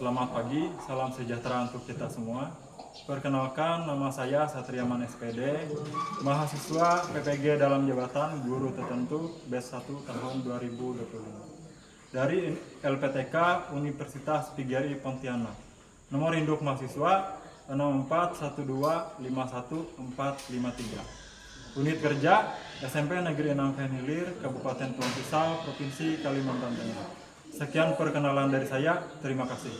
Selamat pagi, salam sejahtera untuk kita semua. Perkenalkan, nama saya Satriaman SPD, mahasiswa PPG dalam jabatan guru tertentu batch 1 tahun 2025 dari LPTK Universitas PGRI Pontianak. Nomor induk mahasiswa 641251453. Unit kerja SMP Negeri 6 Hilir, Kabupaten Pulang Pisau, Provinsi Kalimantan Tengah. Sekian perkenalan dari saya, terima kasih.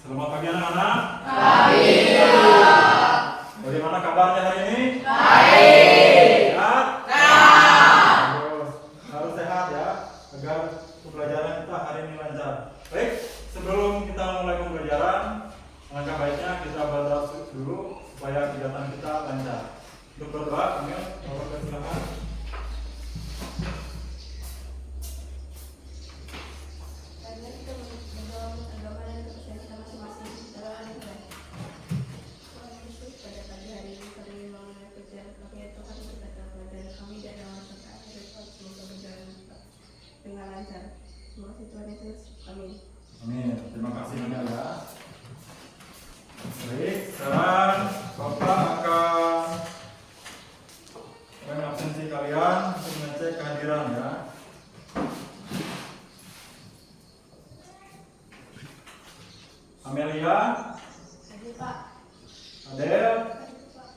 Selamat pagi anak-anak. Pagi. Bagaimana kabarnya hari ini? Baik. Sehat? Sehat. Harus sehat ya, agar pembelajaran kita hari ini lancar. Baik, sebelum kita mulai pembelajaran, langkah baiknya kita berdoa dulu supaya kegiatan kita lancar. Untuk berdoa, Emil, silakan. Dengan lancar. Terima kasih Tuhan Yesus. Amin. Amin. Terima kasih Emil ya. Baik, sekarang Bapak akan absensi kalian untuk mengecek kehadiran ya. Amelia, Hadir Pak. Adel, Hadir Pak.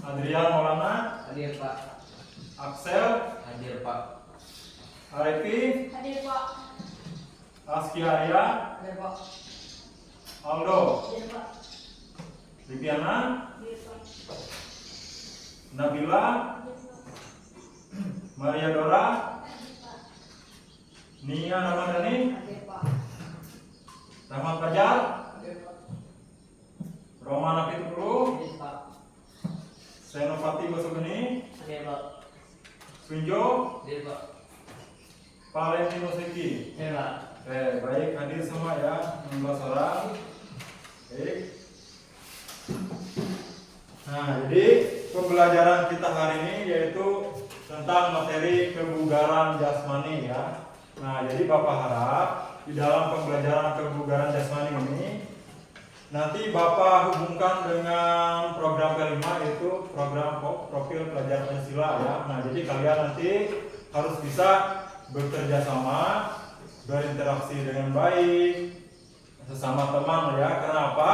Adrian Maulana, Hadir Pak. Axel, Hadir Pak. Arepi, Hadir Pak. Askia Arya, Hadir Pak. Aldo, Hadir Pak. Lipiana, Hadir Pak. Nabila, Hadir Pak. Maria Dora, Hadir Pak. Nia Ramadhani, Hadir Pak. Rahmat Fajar, Hadir Pak. Romana Pitulu, Hadir Pak. Senopati Basugeni, Hadir Pak. Sunjo, Hadir Pak. Valentino Seki. Hadir Pak. Baik, hadir semua ya, 16 orang. Baik. Nah, jadi pembelajaran kita hari ini yaitu tentang materi kebugaran jasmani ya. Nah, jadi Bapak harap di dalam pembelajaran kebugaran jasmani ini nanti Bapak hubungkan dengan program kelima, yaitu program profil pelajar Pancasila ya. Nah, jadi kalian nanti harus bisa bekerja sama, berinteraksi dengan baik sesama teman ya. Kenapa?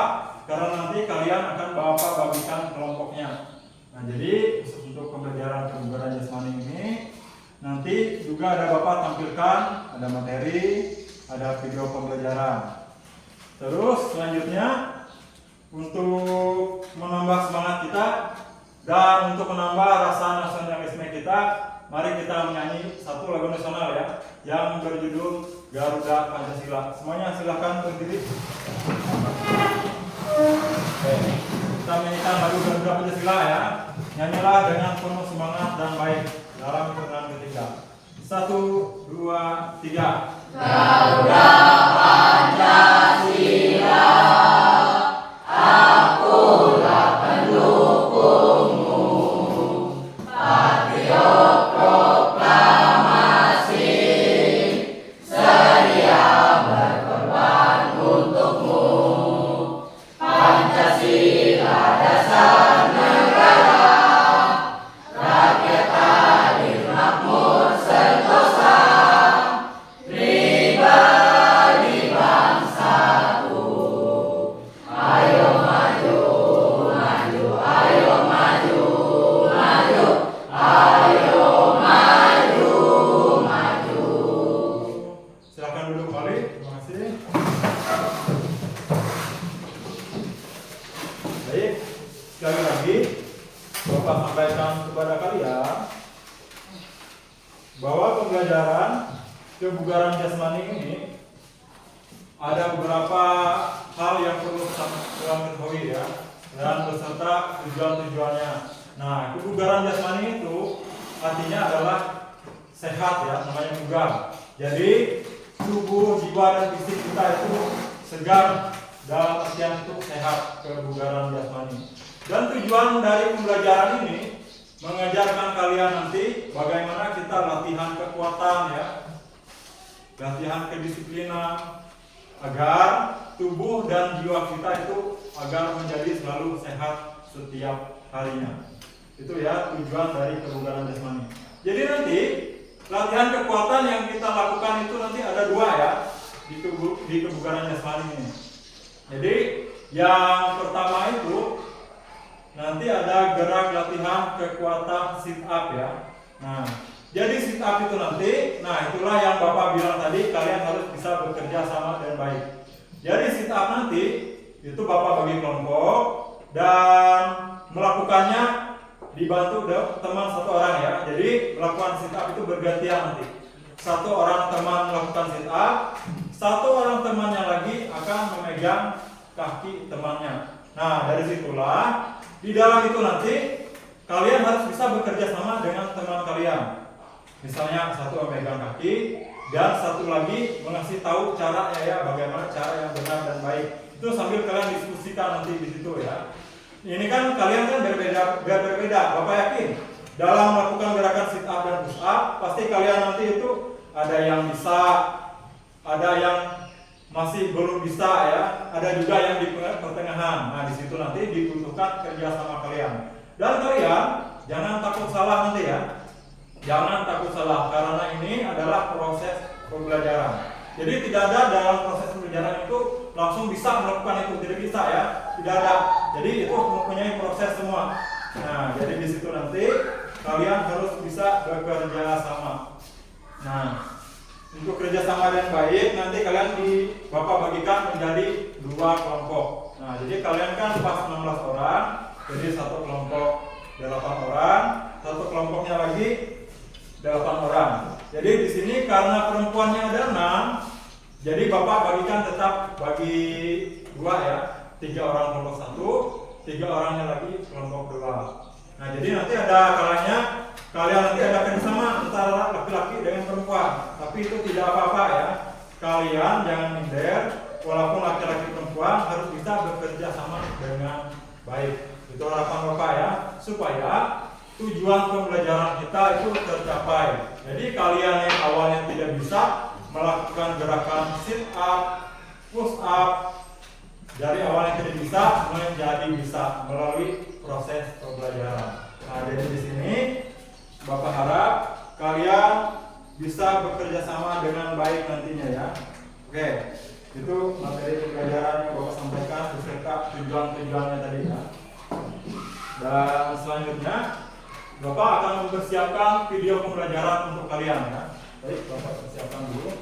Karena nanti kalian akan Bapak bagikan kelompoknya. Nah, jadi untuk pembelajaran kebugaran jasmani ini nanti juga ada Bapak tampilkan, ada materi, ada video pembelajaran. Terus selanjutnya untuk menambah semangat kita dan untuk menambah rasa nasionalisme kita, mari kita menyanyi satu lagu nasional ya, yang berjudul Garuda Pancasila. Semuanya silahkan berdiri. Oke, kita menyanyikan lagu Garuda Pancasila ya. Nyanyilah dengan penuh semangat dan baik dalam hitungan ketiga. 1, 2, 3. Garuda Pancasila, akulah pendukungmu, patriot proklamasi, sedia berkorban untukmu. Pancasila dasar negara, rakyat adil makmur sentosa, pribadi bangsaku. Ayo maju, maju, ayo maju, maju, ayo maju, maju. Silakan duduk kembali. Terima kasih. Baik, sekali lagi Bapak sampaikan kepada kalian bahwa pembelajaran kebugaran jasmani ini ada beberapa hal yang perlu kita ketahui ya. dan beserta tujuan-tujuannya. Nah, kebugaran jasmani itu artinya adalah sehat ya, namanya bugar. Jadi tubuh, jiwa dan fisik kita itu segar, dalam artian itu sehat, kebugaran jasmani. Dan tujuan dari pembelajaran ini mengajarkan kalian nanti bagaimana kita latihan kekuatan ya, latihan kedisiplinan, agar tubuh dan jiwa kita itu agar menjadi selalu sehat setiap harinya. Itu ya tujuan dari kebugaran jasmani. Jadi nanti latihan kekuatan yang kita lakukan itu nanti ada dua ya di kebugaran jasmani ini. Jadi yang pertama itu nanti ada gerak latihan kekuatan sit up ya. Nah, jadi sit up itu nanti, nah itulah yang Bapak bilang tadi, kalian harus bisa bekerja sama dan baik. Jadi sit up nanti itu Bapak bagi kelompok dan melakukannya dibantu teman satu orang ya. Jadi melakukan sit up itu bergantian nanti. Satu orang teman melakukan sit up, satu orang temannya lagi akan memegang kaki temannya. Nah, dari situlah di dalam itu nanti kalian harus bisa bekerja sama dengan teman kalian. Misalnya satu memegang kaki dan satu lagi mengasih tahu caranya ya, bagaimana cara yang benar dan baik. Itu sambil kalian diskusikan nanti di situ ya. Ini kan kalian kan berbeda. Bapak yakin dalam melakukan gerakan sit up dan push up pasti kalian nanti itu ada yang bisa, ada yang masih belum bisa ya, ada juga yang di pertengahan. Nah, di situ nanti dibutuhkan kerja sama kalian. Dan kalian jangan takut salah nanti ya. Jangan takut salah karena ini adalah proses pembelajaran. Jadi tidak ada dalam proses pembelajaran itu langsung bisa melakukan itu, tidak bisa ya. Tidak ada. Jadi itu mempunyai proses semua. Nah, jadi di situ nanti kalian harus bisa bekerja sama. Nah, untuk kerjasama yang baik nanti kalian Bapak bagikan menjadi dua kelompok. Nah, jadi kalian kan pas 16 orang, jadi satu kelompok 8 orang, satu kelompoknya lagi 8 orang. Jadi di sini karena perempuannya ada 6, jadi Bapak bagikan tetap bagi dua ya, 3 orang kelompok 1, 3 orangnya lagi kelompok 2. Nah, jadi nanti ada kalanya kalian nanti ada kerjasama antara laki-laki dengan perempuan, tapi itu tidak apa-apa ya. Kalian jangan minder, walaupun laki-laki perempuan harus bisa bekerja sama dengan baik. Itu harapan Bapak ya, supaya tujuan pembelajaran kita itu tercapai. Jadi kalian yang awalnya tidak bisa melakukan gerakan sit up, push up, dari awalnya tidak bisa menjadi bisa melalui proses pembelajaran. Nah, jadi di sini Bapak harap kalian bisa bekerja sama dengan baik nantinya ya. Oke, itu materi pembelajaran yang Bapak sampaikan beserta tujuan-tujuannya tadi ya. Dan selanjutnya Bapak akan mempersiapkan video pembelajaran untuk kalian ya. Baik, Bapak persiapkan dulu.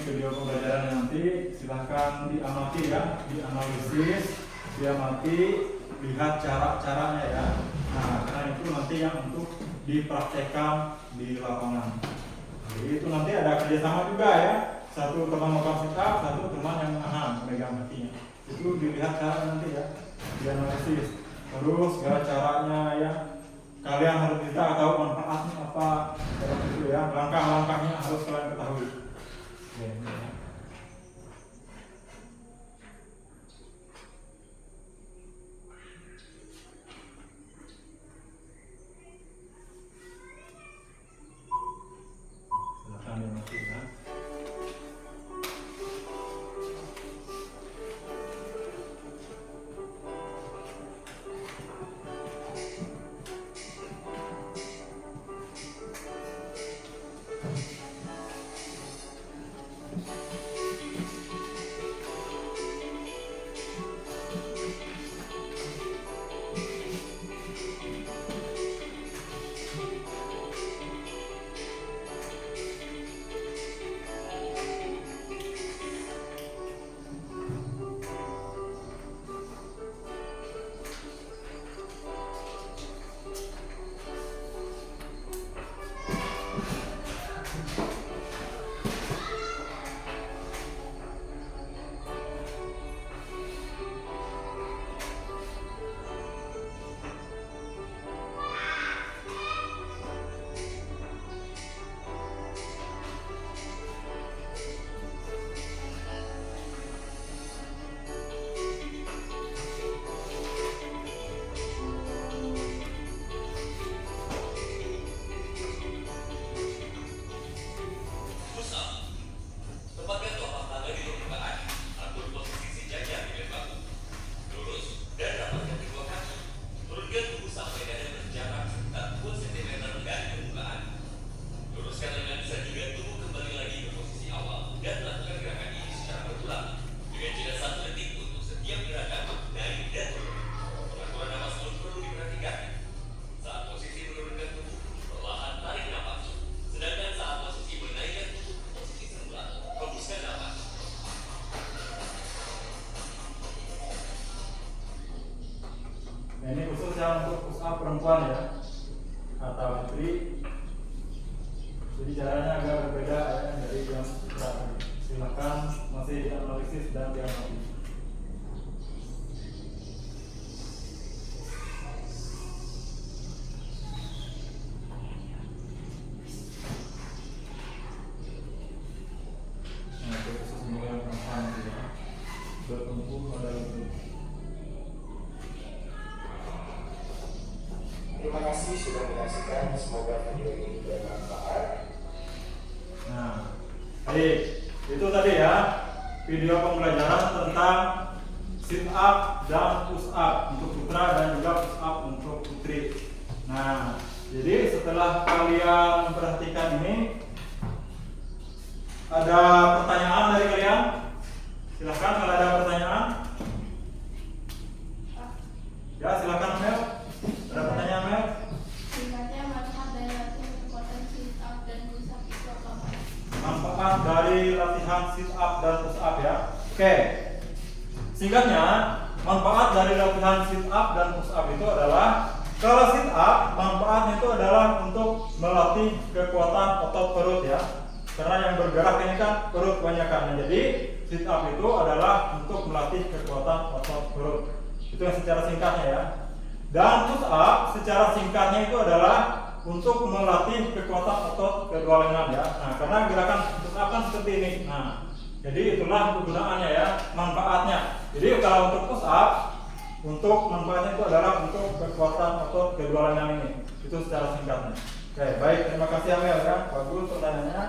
Video pembelajaran nanti silahkan diamati ya, dianalisis, diamati, lihat cara-caranya ya. Nah, karena itu nanti yang untuk dipraktekkan di lapangan. Jadi itu nanti ada kerjasama juga ya. Satu teman melakukan sit up, satu teman yang memegang kakinya. Itu dilihat cara nanti ya, dianalisis. Terus segala caranya ya. Kalian harus bisa tahu manfaatnya apa, itu ya. Langkah-langkahnya harus kalian ketahui. Ya. Silakan dimatikan ya. kasih sudah menyaksikan. Semoga video ini bermanfaat. Nah, baik, itu tadi ya video pembelajaran tentang sit up dan push up untuk putra dan juga push up untuk putri. Nah, jadi setelah kalian memperhatikan ini, ada pertanyaan dari kalian? Silahkan kalau ada pertanyaan. Ya, silakan Mel. Ada pertanyaan Mel? Singkatnya manfaat dari latihan kekuatan sit up dan push up itu apa, Pak? Manfaat dari latihan sit up dan push up ya. Oke. Singkatnya, manfaat dari latihan sit up dan push up itu adalah, kalau sit up manfaatnya itu adalah untuk melatih kekuatan otot perut ya. Karena yang bergerak ini kan perut kebanyakan. Jadi sit up itu adalah untuk melatih kekuatan otot perut. Itu yang secara singkatnya ya. Dan push up secara singkatnya itu adalah untuk melatih kekuatan otot kedua lengan ya. Nah, karena gerakan push up kan seperti ini. Nah, jadi itulah kegunaannya ya, manfaatnya. Jadi kalau untuk push up, untuk manfaatnya itu adalah untuk kekuatan otot kedua lengan ini. Itu secara singkatnya. Oke, baik, terima kasih Amel ya. Bagus pertanyaannya.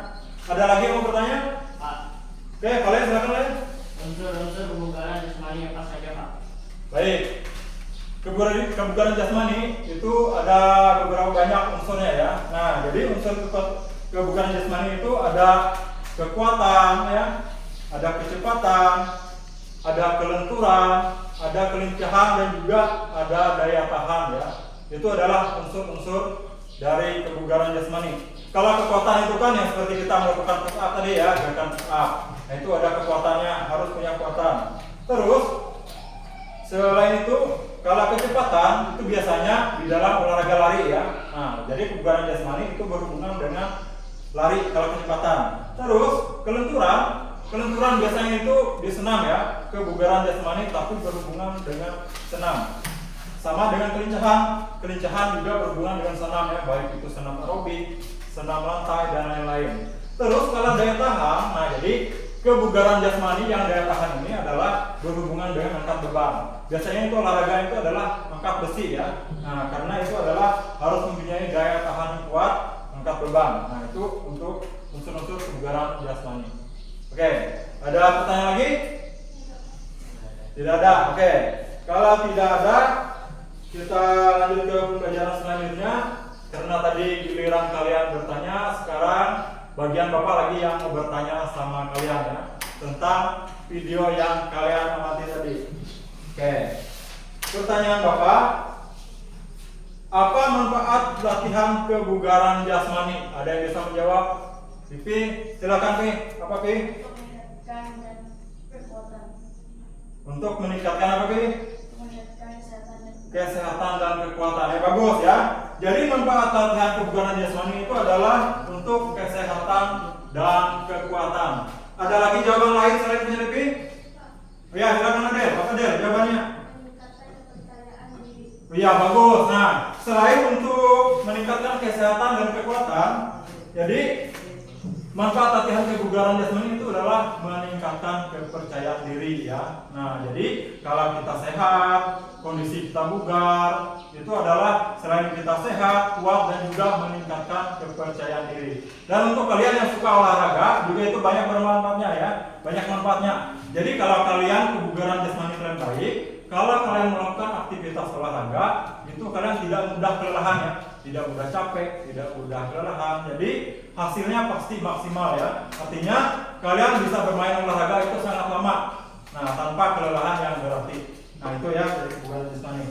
Ada lagi yang mau bertanya? Pak, Oke, kalian silakan lain. unsur-unsur kebugaran jasmani apa saja, Pak? Baik. Kebugaran jasmani itu ada beberapa banyak unsurnya ya. Nah, jadi unsur kebugaran jasmani itu ada kekuatan ya, ada kecepatan, ada kelenturan, ada kelincahan dan juga ada daya tahan ya. Itu adalah unsur-unsur dari kebugaran jasmani. Kalau kekuatan itu kan yang seperti kita melakukan push up tadi ya, gerakan push up. Nah, itu ada kekuatannya, harus punya kekuatan. Terus selain itu, kalau kecepatan itu biasanya di dalam olahraga lari ya. Nah, jadi kebugaran jasmani itu berhubungan dengan lari kalau kecepatan. Terus kelenturan biasanya itu di senam ya. Kebugaran jasmani tapi berhubungan dengan senam. Sama dengan kelincahan juga berhubungan dengan senam ya, baik itu senam aerobik, senam lantai dan lain-lain. Terus kalau daya tahan, nah jadi kebugaran jasmani yang daya tahan ini adalah berhubungan dengan angkat beban. Biasanya itu olahraga itu adalah angkat besi ya. Nah, karena itu adalah harus mempunyai daya tahan yang kuat, angkat beban. Nah, itu untuk unsur-unsur kebugaran jasmani. Oke, ada pertanyaan lagi? Tidak ada. Oke. Kalau tidak ada, kita lanjut ke pembelajaran selanjutnya. Karena tadi giliran kalian bertanya, sekarang bagian Bapak lagi yang mau bertanya sama kalian ya, tentang video yang kalian amati tadi. Oke. Pertanyaan Bapak, apa manfaat latihan kebugaran jasmani? Ada yang bisa menjawab? Pipi, silakan Pi. Apa Pi? Meningkatkan dan kekuatan. Untuk meningkatkan apa Pi? Meningkatkan Kesehatan dan kekuatan. Ya bagus ya. Jadi manfaat latihan kebugaran jasmani itu adalah untuk kesehatan dan kekuatan. Ada lagi jawaban lain selain punya Pi? Ya, silakan Adel. Apa Adel jawabannya? meningkatkan kepercayaan diri. Iya bagus. Nah, selain untuk meningkatkan kesehatan dan kekuatan, jadi manfaat latihan kebugaran jasmani itu adalah meningkatkan kepercayaan diri ya. Nah, jadi kalau kita sehat, kondisi kita bugar, itu adalah selain kita sehat, kuat dan juga meningkatkan kepercayaan diri. Dan untuk kalian yang suka olahraga juga itu banyak bermanfaatnya ya, banyak manfaatnya. Jadi kalau kalian kebugaran jasmani kalian baik, kalau kalian melakukan aktivitas olahraga, itu kalian tidak mudah kelelahan ya, tidak mudah capek, tidak mudah kelelahan. Jadi hasilnya pasti maksimal ya. Artinya kalian bisa bermain olahraga itu sangat lama. Nah, tanpa kelelahan yang berarti. Nah, itu ya dari kebugaran jasmani.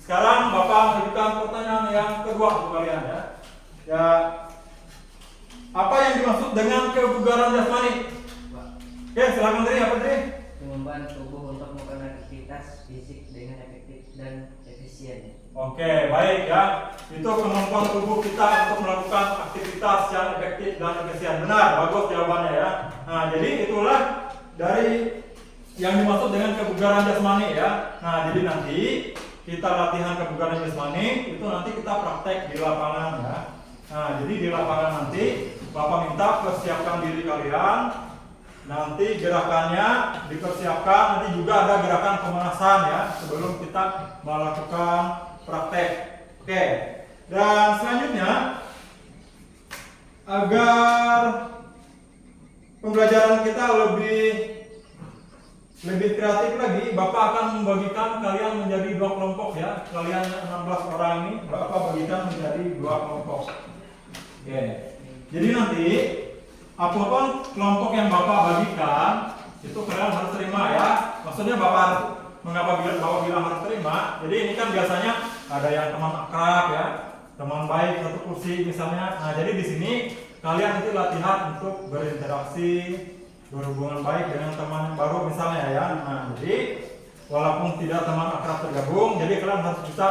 Sekarang Bapak mengajukan pertanyaan yang kedua untuk kalian ya. Ya, apa yang dimaksud dengan kebugaran jasmani? Pak, Oke, silakan Tri. Apa Tri? kemampuan tubuh untuk melakukan aktivitas fisik dengan efektif dan efisien. Oke, baik ya. Itu kemampuan tubuh kita untuk melakukan aktivitas yang efektif dan efisien. Benar, bagus jawabannya ya. Nah, jadi itulah dari yang dimaksud dengan kebugaran jasmani ya. Nah, jadi nanti kita latihan kebugaran jasmani itu nanti kita praktek di lapangan ya. Nah, jadi di lapangan nanti Bapak minta persiapkan diri kalian. Nanti gerakannya dipersiapkan, nanti juga ada gerakan pemanasan ya sebelum kita melakukan praktek. Oke. Dan selanjutnya, agar pembelajaran kita lebih kreatif lagi, Bapak akan membagikan kalian menjadi 2 kelompok ya. Kalian 16 orang ini Bapak bagikan menjadi 2 kelompok. Oke. Jadi nanti apapun kelompok yang Bapak bagikan itu kalian harus terima ya. Maksudnya mengapa Bapak bilang harus terima? Jadi ini kan biasanya ada yang teman akrab ya, teman baik satu kursi misalnya. Nah, jadi di sini kalian itu latihan untuk berinteraksi, berhubungan baik dengan teman yang baru misalnya ya. Nah, jadi walaupun tidak teman akrab tergabung, jadi kalian harus bisa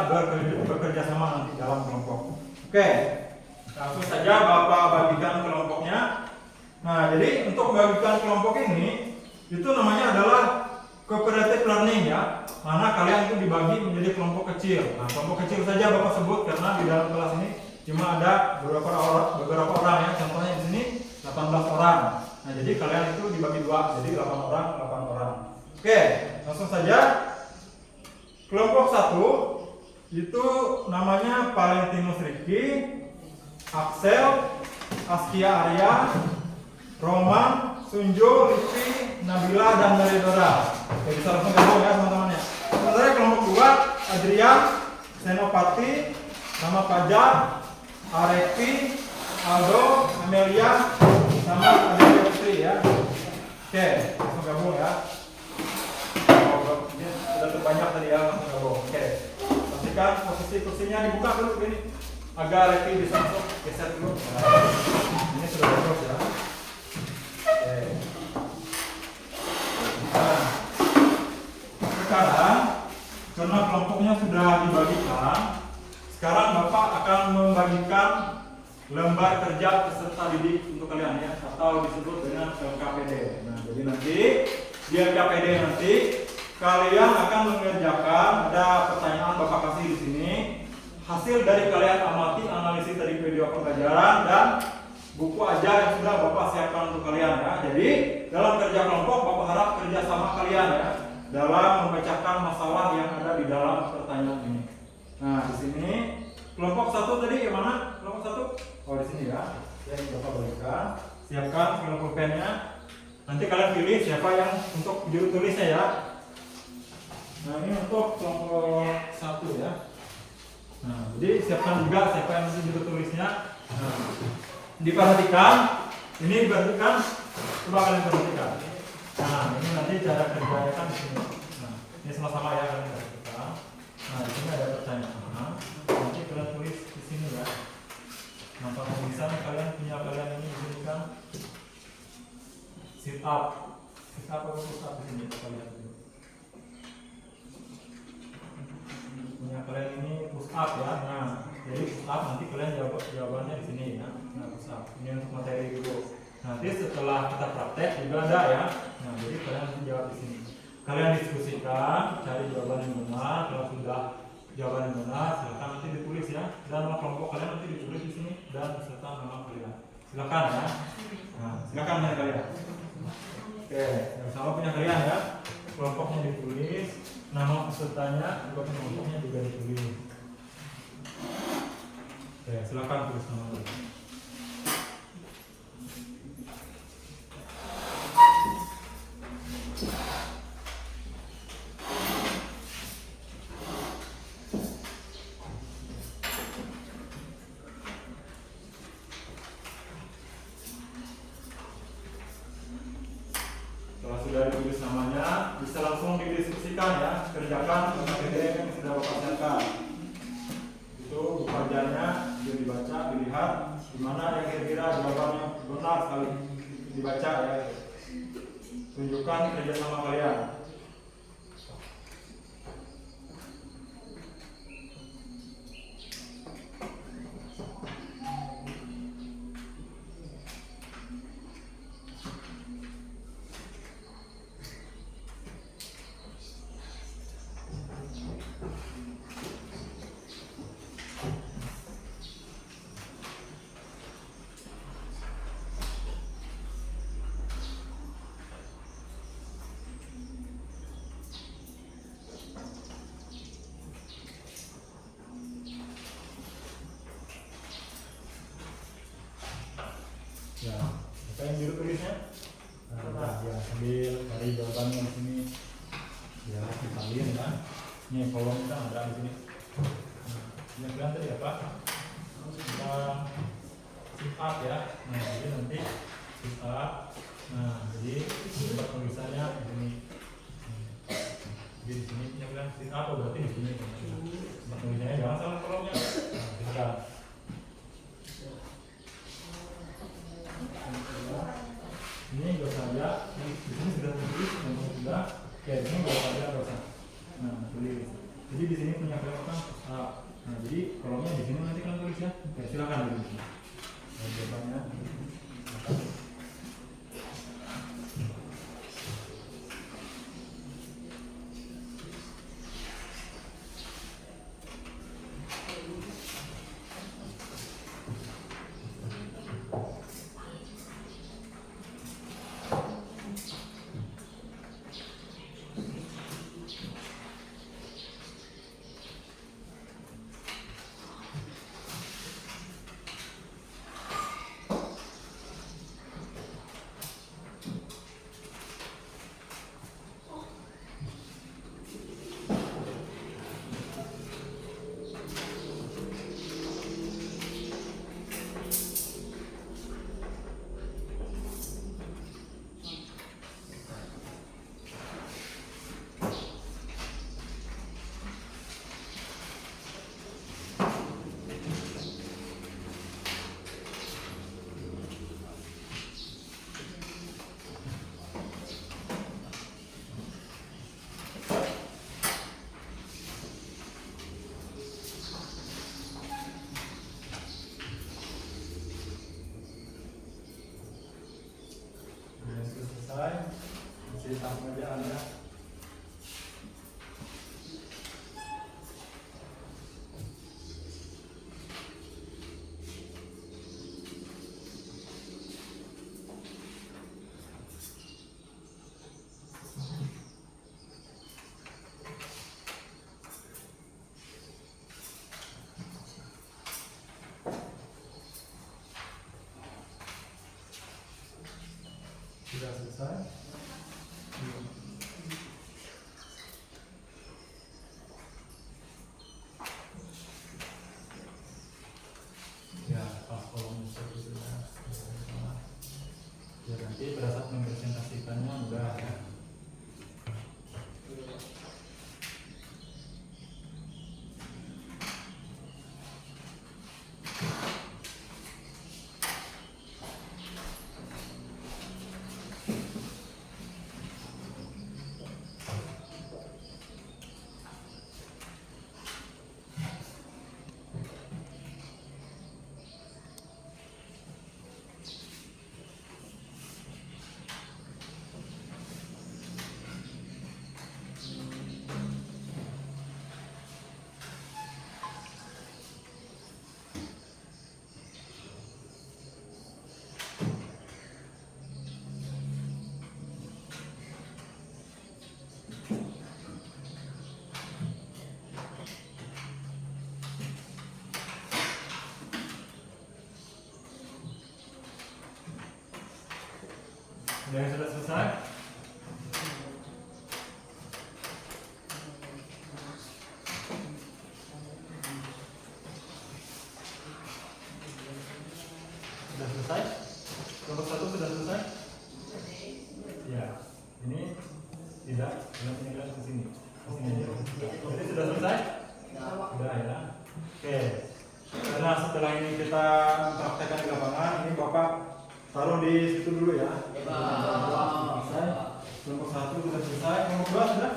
bekerja sama nanti dalam kelompok. Oke, langsung saja Bapak bagikan kelompoknya. Nah, jadi untuk membagikan kelompok ini itu namanya adalah cooperative learning ya. Mana kalian itu dibagi menjadi kelompok kecil. Nah, kelompok kecil saja Bapak sebut karena di dalam kelas ini cuma ada beberapa orang ya. Contohnya di sini 18 orang. Nah, jadi kalian itu dibagi 2, jadi 8 orang. Oke, langsung saja. Kelompok 1 itu namanya Valentinus Riki, Axel, Askia Arya, Roman, Sunjo, Livi, Nabila, dan Meridora. Oke, bisa langsung gabung ya teman-teman ya. Sementara kelompok 2, Adrian, Senopati, Nama Fajar, Arepi, Aldo, Amelia, sama Adelia Putri ya. Oke, langsung gabung ya. Ini sudah terbanyak tadi ya, langsung gabung. Oke, pastikan posisi kursinya dibuka dulu ini. Agar Arepi bisa masuk, geser dulu. Nah, ini sudah bagus ya. Oke. Nah, sekarang karena kelompoknya sudah dibagikan, sekarang Bapak akan membagikan lembar kerja peserta didik untuk kalian ya, atau disebut dengan LKPD. Nah, jadi nanti di LKPD nanti kalian akan mengerjakan, ada pertanyaan Bapak kasih di sini, hasil dari kalian amati analisis dari video pembelajaran dan buku ajar yang sudah Bapak siapkan untuk kalian ya. Jadi dalam kerja kelompok Bapak harap kerja sama kalian ya dalam memecahkan masalah yang ada di dalam pertanyaan ini. Nah, di sini kelompok 1 tadi yang mana? Kelompok 1? Oh, di sini ya. Yang Bapak berikan. Siapkan pulpennya. Nanti kalian pilih siapa yang untuk juru tulisnya ya. Nah, ini untuk kelompok 1 ya. Nah, jadi siapkan juga siapa yang nanti juru tulisnya. Nah, diperhatikan. Ini diperhatikan. Coba kalian perhatikan. Nah, ini nanti cara kerjanya kan di sini. Nah, ini sama-sama ya kalian perhatikan. Nah, di sini ada pertanyaan. Nanti kalian tulis di sini ya. Nah, kalau misalnya kalian punya ini di sini kan sit up atau push up di sini kita lihat dulu. Punya kalian ini push up ya. Nah, jadi push up nanti kalian jawabannya di sini ya. Nah, push up ini untuk materi dulu. Nanti setelah kita praktek juga ada ya. Nah, jadi kalian nanti jawab di sini. Kalian diskusikan, cari jawaban yang benar. Kalau sudah jawaban yang benar, silakan nanti ditulis ya. Dan nama kelompok kalian nanti ditulis di sini dan beserta nama kalian. Silakan ya. Nah, silakan ya kalian. Oke, sama punya kalian ya. Kelompoknya ditulis, nama pesertanya juga kelompoknya juga ditulis. Oke, silakan tulis nama kalian. Sudah ditulis namanya, bisa langsung didiskusikan ya, kerjakan materi yang sudah Bapak siapkan. Itu pekerjaannya bisa dibaca, dilihat di mana yang kira-kira jawabannya benar sekali dibaca ya. Tunjukkan kerjasama kalian. Ya, apa yang biru tulisnya? Nah, ya sambil cari jawabannya di sini. Ya, disalin kan. Ini kolom kita ada di sini. Nah, ini kalian tadi apa? Kita sit up ya. Nah, jadi nanti sit up. Nah, jadi tempat tulisannya di sini. Jadi di sini punya kalian sit up berarti di sini. Tempat tulisannya jangan salah kolomnya. Nah, kita. Ini gak saja, di sini sudah tulis, yang sudah, kayak ini gak saja, gak usah. Nah, tulis. Jadi di sini punya kalian apa? Nah, jadi kolomnya di sini nanti kalian tulis ya. Oke, silakan tulis. Nah, jawabannya. Masih sama aja Anda. Sudah selesai. Ya, pas kolom seperti itu ya, nanti pada saat mempresentasikannya udah ya. Yang sudah selesai? Sudah selesai? Kelompok 1 sudah selesai? Ya, ini tidak, ini ke sini. Jadi sudah selesai? Sudah ya. Oke. Karena setelah ini kita praktekkan di lapangan, ini Bapak taruh di situ dulu ya. Selesai. Kelompok 1 sudah selesai. Kelompok 2 sudah?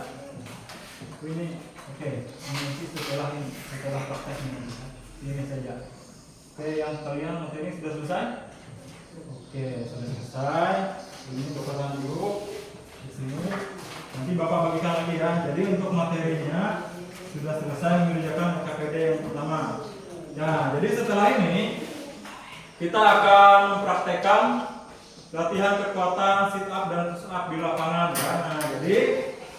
Ini, oke. Ini nanti setelah praktek ini saja. Oke, yang kalian materi sudah selesai? Oke, sudah selesai. Ini Bapak taruh dulu di sini. Nanti Bapak bagikan lagi ya. Jadi untuk materinya sudah selesai mengerjakan KPD yang pertama. Ya, jadi setelah ini kita akan mempraktekkan latihan kekuatan sit up dan push up di lapangan ya. Nah, jadi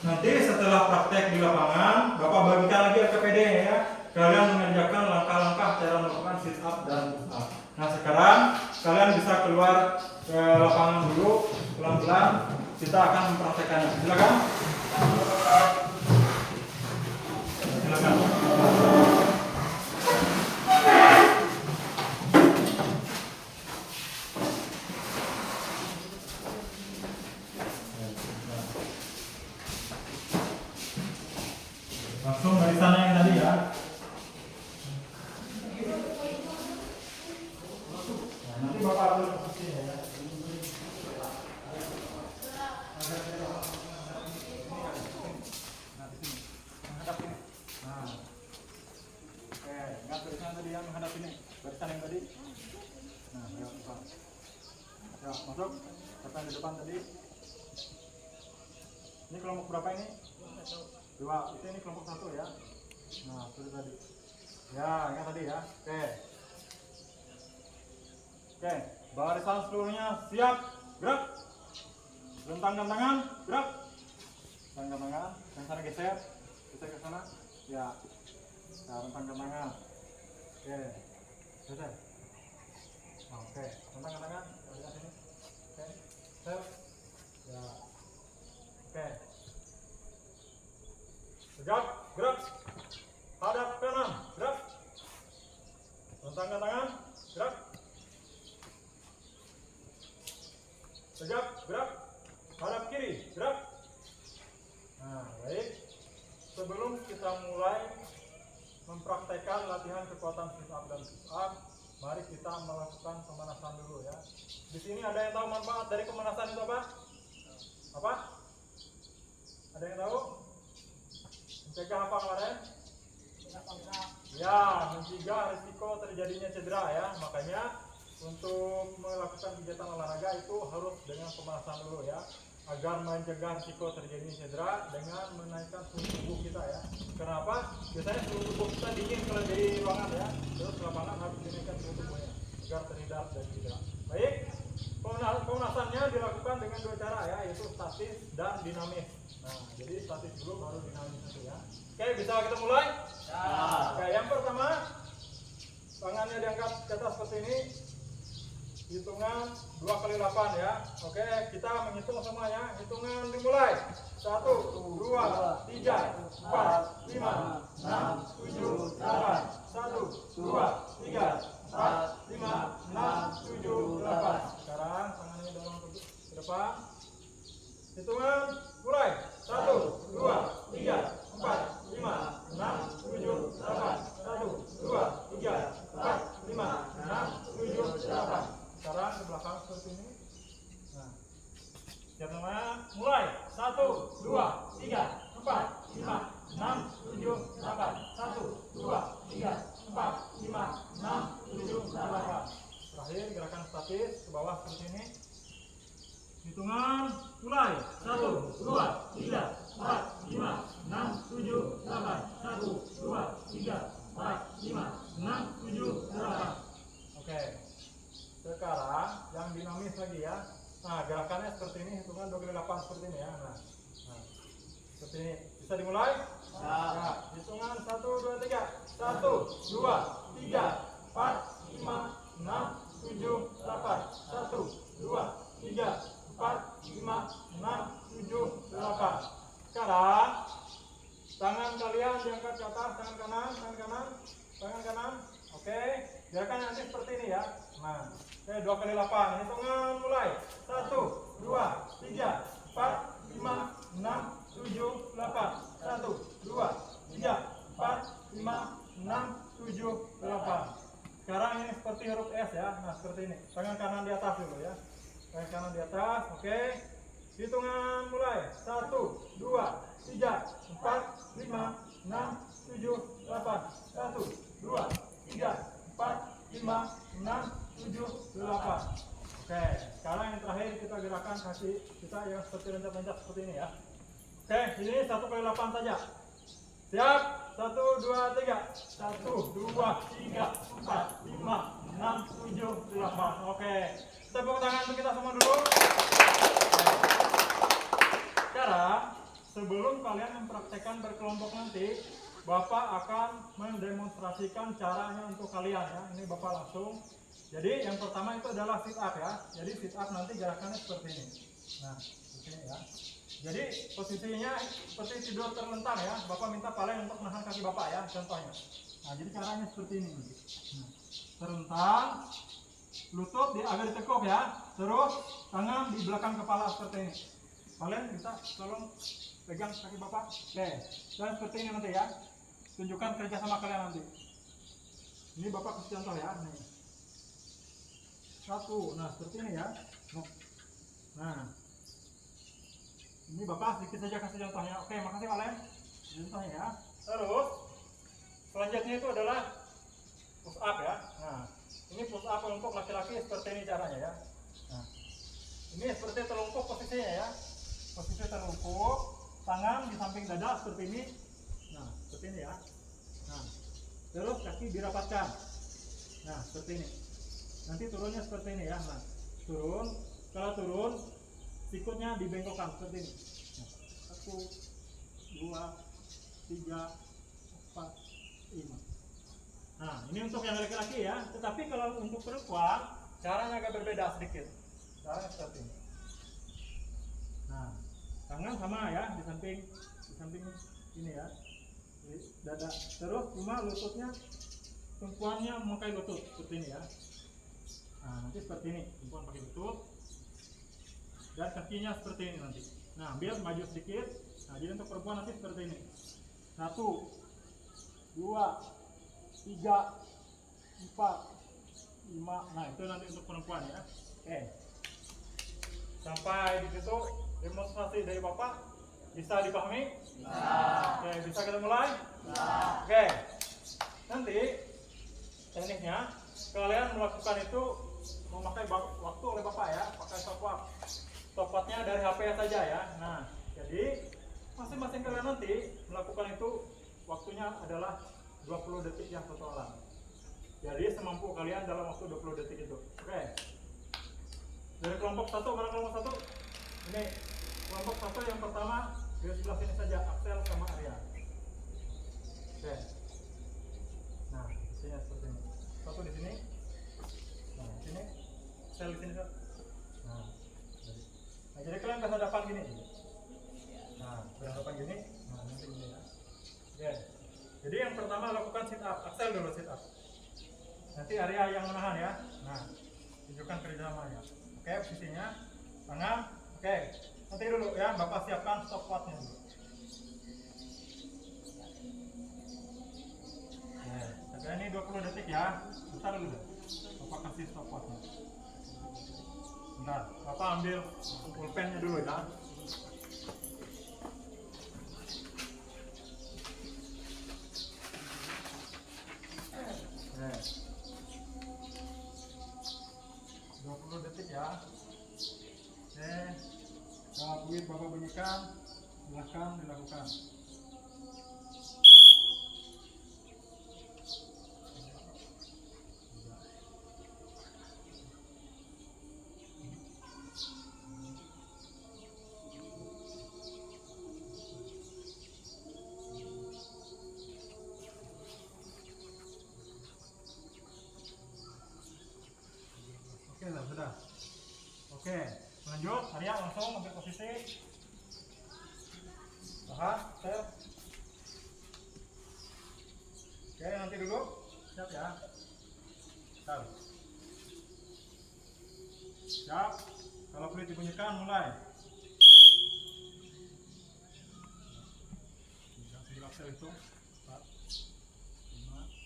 nanti setelah praktek di lapangan, Bapak bagikan lagi KPD ya. Kalian mengerjakan langkah-langkah cara melakukan sit up dan push up. Nah, sekarang kalian bisa keluar kita akan mempraktekannya. Silakan. Silakan. Langsung dari sana yang tadi ya. Nah, nanti Bapak akan ke sini ya. Menghadap ini. Nah. Oke, ingat barisan tadi yang menghadap ini. Barisan yang tadi. Nah, ya, Pak. Ya, masuk. Siapa yang di depan tadi? Ini kelompok berapa ini? 2. Itu ini kelompok 1 ya. Nah, itu tadi. Ya, ingat tadi ya. Oke. Oke, barisan seluruhnya siap. Gerak. Rentangkan tangan, gerak. Rentangkan tangan, yang sana geser. Geser ke sana. Ya. Nah, rentangkan tangan. Oke. Geser. Nah, oke, rentangkan tangan. Dari sini. Oke. Geser. Ya. Oke. Tegak, gerak. Hadap kanan, gerak. Rentangkan tangan, gerak. Tegak, gerak. Hadap kiri, gerak. Nah, baik. Sebelum kita mulai mempraktekkan latihan kekuatan sit up dan push up, mari kita melakukan pemanasan dulu ya. Di sini ada yang tahu manfaat dari pemanasan itu apa? Apa? Ada yang tahu? Mencegah apa kemarin? Ya, mencegah risiko terjadinya cedera ya. Makanya untuk melakukan kegiatan olahraga itu harus dengan pemanasan dulu ya, agar mencegah risiko terjadinya cedera dengan menaikkan suhu tubuh kita ya. Kenapa? Biasanya suhu tubuh kita dingin kalau di ruangan ya, terus lapangan harus dinaikkan suhu tubuhnya agar terhindar dari cedera. Baik, pemanasannya dilakukan dengan 2 cara ya, yaitu statis dan dinamis. Nah, jadi statis dulu baru dinamis itu ya. Oke, bisa kita mulai? Ya. Oke, yang pertama, tangannya diangkat ke atas seperti ini. Hitungan 2 kali 8 ya. Oke, kita menghitung semuanya. Hitungan dimulai. 1, 2, 3, 4, 5, 6, 7, 8. 1, 2, 3, 4, 5, 6, 7, 8. Sekarang tangannya dorong ke depan. Hitungan mulai. 1, 2, 3, 4, 5, 6, 7, 8. 1, 2, 3, 4, 5, 6, 7, 8. Sekarang ke belakang seperti ini. Nah, siap semuanya. Mulai. 1, 2, 3, 4, 5, 6, 7, 8. 1, 2, 3, 4, 5, 6, 7, 8. Terakhir gerakan statis ke bawah seperti ini. Hitungan mulai. 1, 2, 3, 4, 5, 6, 7, 8. 1, 2, 3, 4, 5, 6, 7, 8. Oke. Sekarang yang dinamis lagi ya. Nah, gerakannya seperti ini, hitungan 2 kali 8 seperti ini ya. Nah, seperti ini. Bisa dimulai? Ya. Hitungan 1, 2, 3. 1, 2, 3, 4, 5, 6, 7, 8. 1, 2, 3, 4, 5, 6, 7, 8. Sekarang tangan kalian diangkat ke atas, tangan kanan, tangan kanan, tangan kanan. Oke, gerakan nanti seperti ini ya. Nah, oke, 2 kali 8. Hitungan mulai. 1, 2, 3, 4, 5, 6, 7, 8. 1, 2, 3, 4, 5, 6, 7, 8. Sekarang ini seperti huruf S ya. Nah, seperti ini. Tangan kanan di atas dulu ya. Tangan kanan di atas. Oke. Hitungan mulai. 1, 2, 3, 4, 5, 6, 7, 8. 1, 2, 3, 4, 5, 6, 7, 8. Oke, sekarang yang terakhir kita gerakan kaki kita yang seperti loncat-loncat seperti ini ya. Oke, ini 1 kali 8 saja. Siap? 1, 2, 3. 1, 2, 3, 4, 5, 6, 7, 8. Oke, tepuk tangan untuk kita semua dulu. Sekarang, sebelum kalian mempraktekkan berkelompok nanti, Bapak akan mendemonstrasikan caranya untuk kalian ya. Ini Bapak langsung. Jadi yang pertama itu adalah sit up ya. Jadi sit up nanti gerakannya seperti ini. Nah, Posisinya ya. Jadi posisinya seperti tidur terlentang ya. Bapak minta paleng untuk menahan kaki bapak ya, contohnya. Nah, jadi caranya seperti ini. Nah, terlentang, lutut agak ditekuk ya. Terus tangan di belakang kepala seperti ini. Paleng bisa tolong pegang kaki bapak. Oke, dan seperti ini nanti ya. Tunjukkan kerja sama kalian nanti. Ini bapak kasih contoh ya. Nih. Satu, nah seperti ini ya. Nah, ini bapak sedikit saja kasih contohnya. Oke, makasih Pak Len. Contohnya ya. Terus selanjutnya itu adalah push up ya. Nah, ini push up untuk laki-laki seperti ini caranya ya. Nah, ini seperti telungkup posisinya ya. Posisi telungkup, tangan di samping dada seperti ini. Nah, seperti ini ya. Nah, terus kaki dirapatkan. Nah, seperti ini. Nanti turunnya seperti ini ya. Nah, turun. Kalau turun, sikutnya dibengkokkan seperti ini. Nah, 1, 2, 3, 4, 5. Nah, ini untuk yang laki-laki ya. Tetapi kalau untuk perempuan, caranya agak berbeda sedikit. Caranya seperti ini. Nah, tangan sama ya di samping ini ya. Di dada. Terus cuma lututnya, tumpuannya memakai lutut seperti ini ya. Nah, nanti seperti ini, tumpuan pakai lutut. Dan kakinya seperti ini nanti. Nah, biar maju sedikit. Nah, jadi untuk perempuan nanti seperti ini. 1, 2, 3, 4, 5. Nah, itu nanti untuk perempuan ya. Oke. Sampai di situ demonstrasi dari Bapak bisa dipahami? Bisa. Oke, bisa kita mulai? Bisa. Oke. Nanti tekniknya kalian melakukan itu memakai waktu oleh Bapak ya, pakai stopwatch. Stopwatchnya dari HP saja ya. Nah, jadi masing-masing kalian nanti melakukan itu waktunya adalah 20 detik yang totalan. Jadi semampu kalian dalam waktu 20 detik itu. Oke. Dari kelompok 1, mana kelompok 1? Ini kelompok 1 yang pertama di sebelah sini saja, Axel sama Arya. Oke. Nah, isinya seperti ini. Satu di sini. Nah, di sini. Axel di sini. Nah, jadi kalian berhadapan gini. Nah, berhadapan gini. Nah, nanti gini ya. Oke. Jadi yang pertama lakukan sit up. Axel dulu sit up. Nanti Arya yang menahan ya. Nah, tunjukkan kerjasamanya. Oke, posisinya tangan. Oke. Nanti dulu ya, Bapak siapkan stopwatchnya dulu. Oke, ini 20 detik ya. Bentar dulu. Bapak kasih stopwatchnya. Bentar, Bapak ambil pulpennya dulu ya. Oke. 20 detik ya. Oke. Kalau buit Bapak bunyikan, silahkan dilakukan. Oke lah, sudah. Oke, lanjut. Arya langsung ambil posisi. Tahan, sel. Oke, nanti dulu. Siap ya. Siap. Siap. Kalau peluit dibunyikan, mulai. Sebelah sel itu. 4, 5, 16.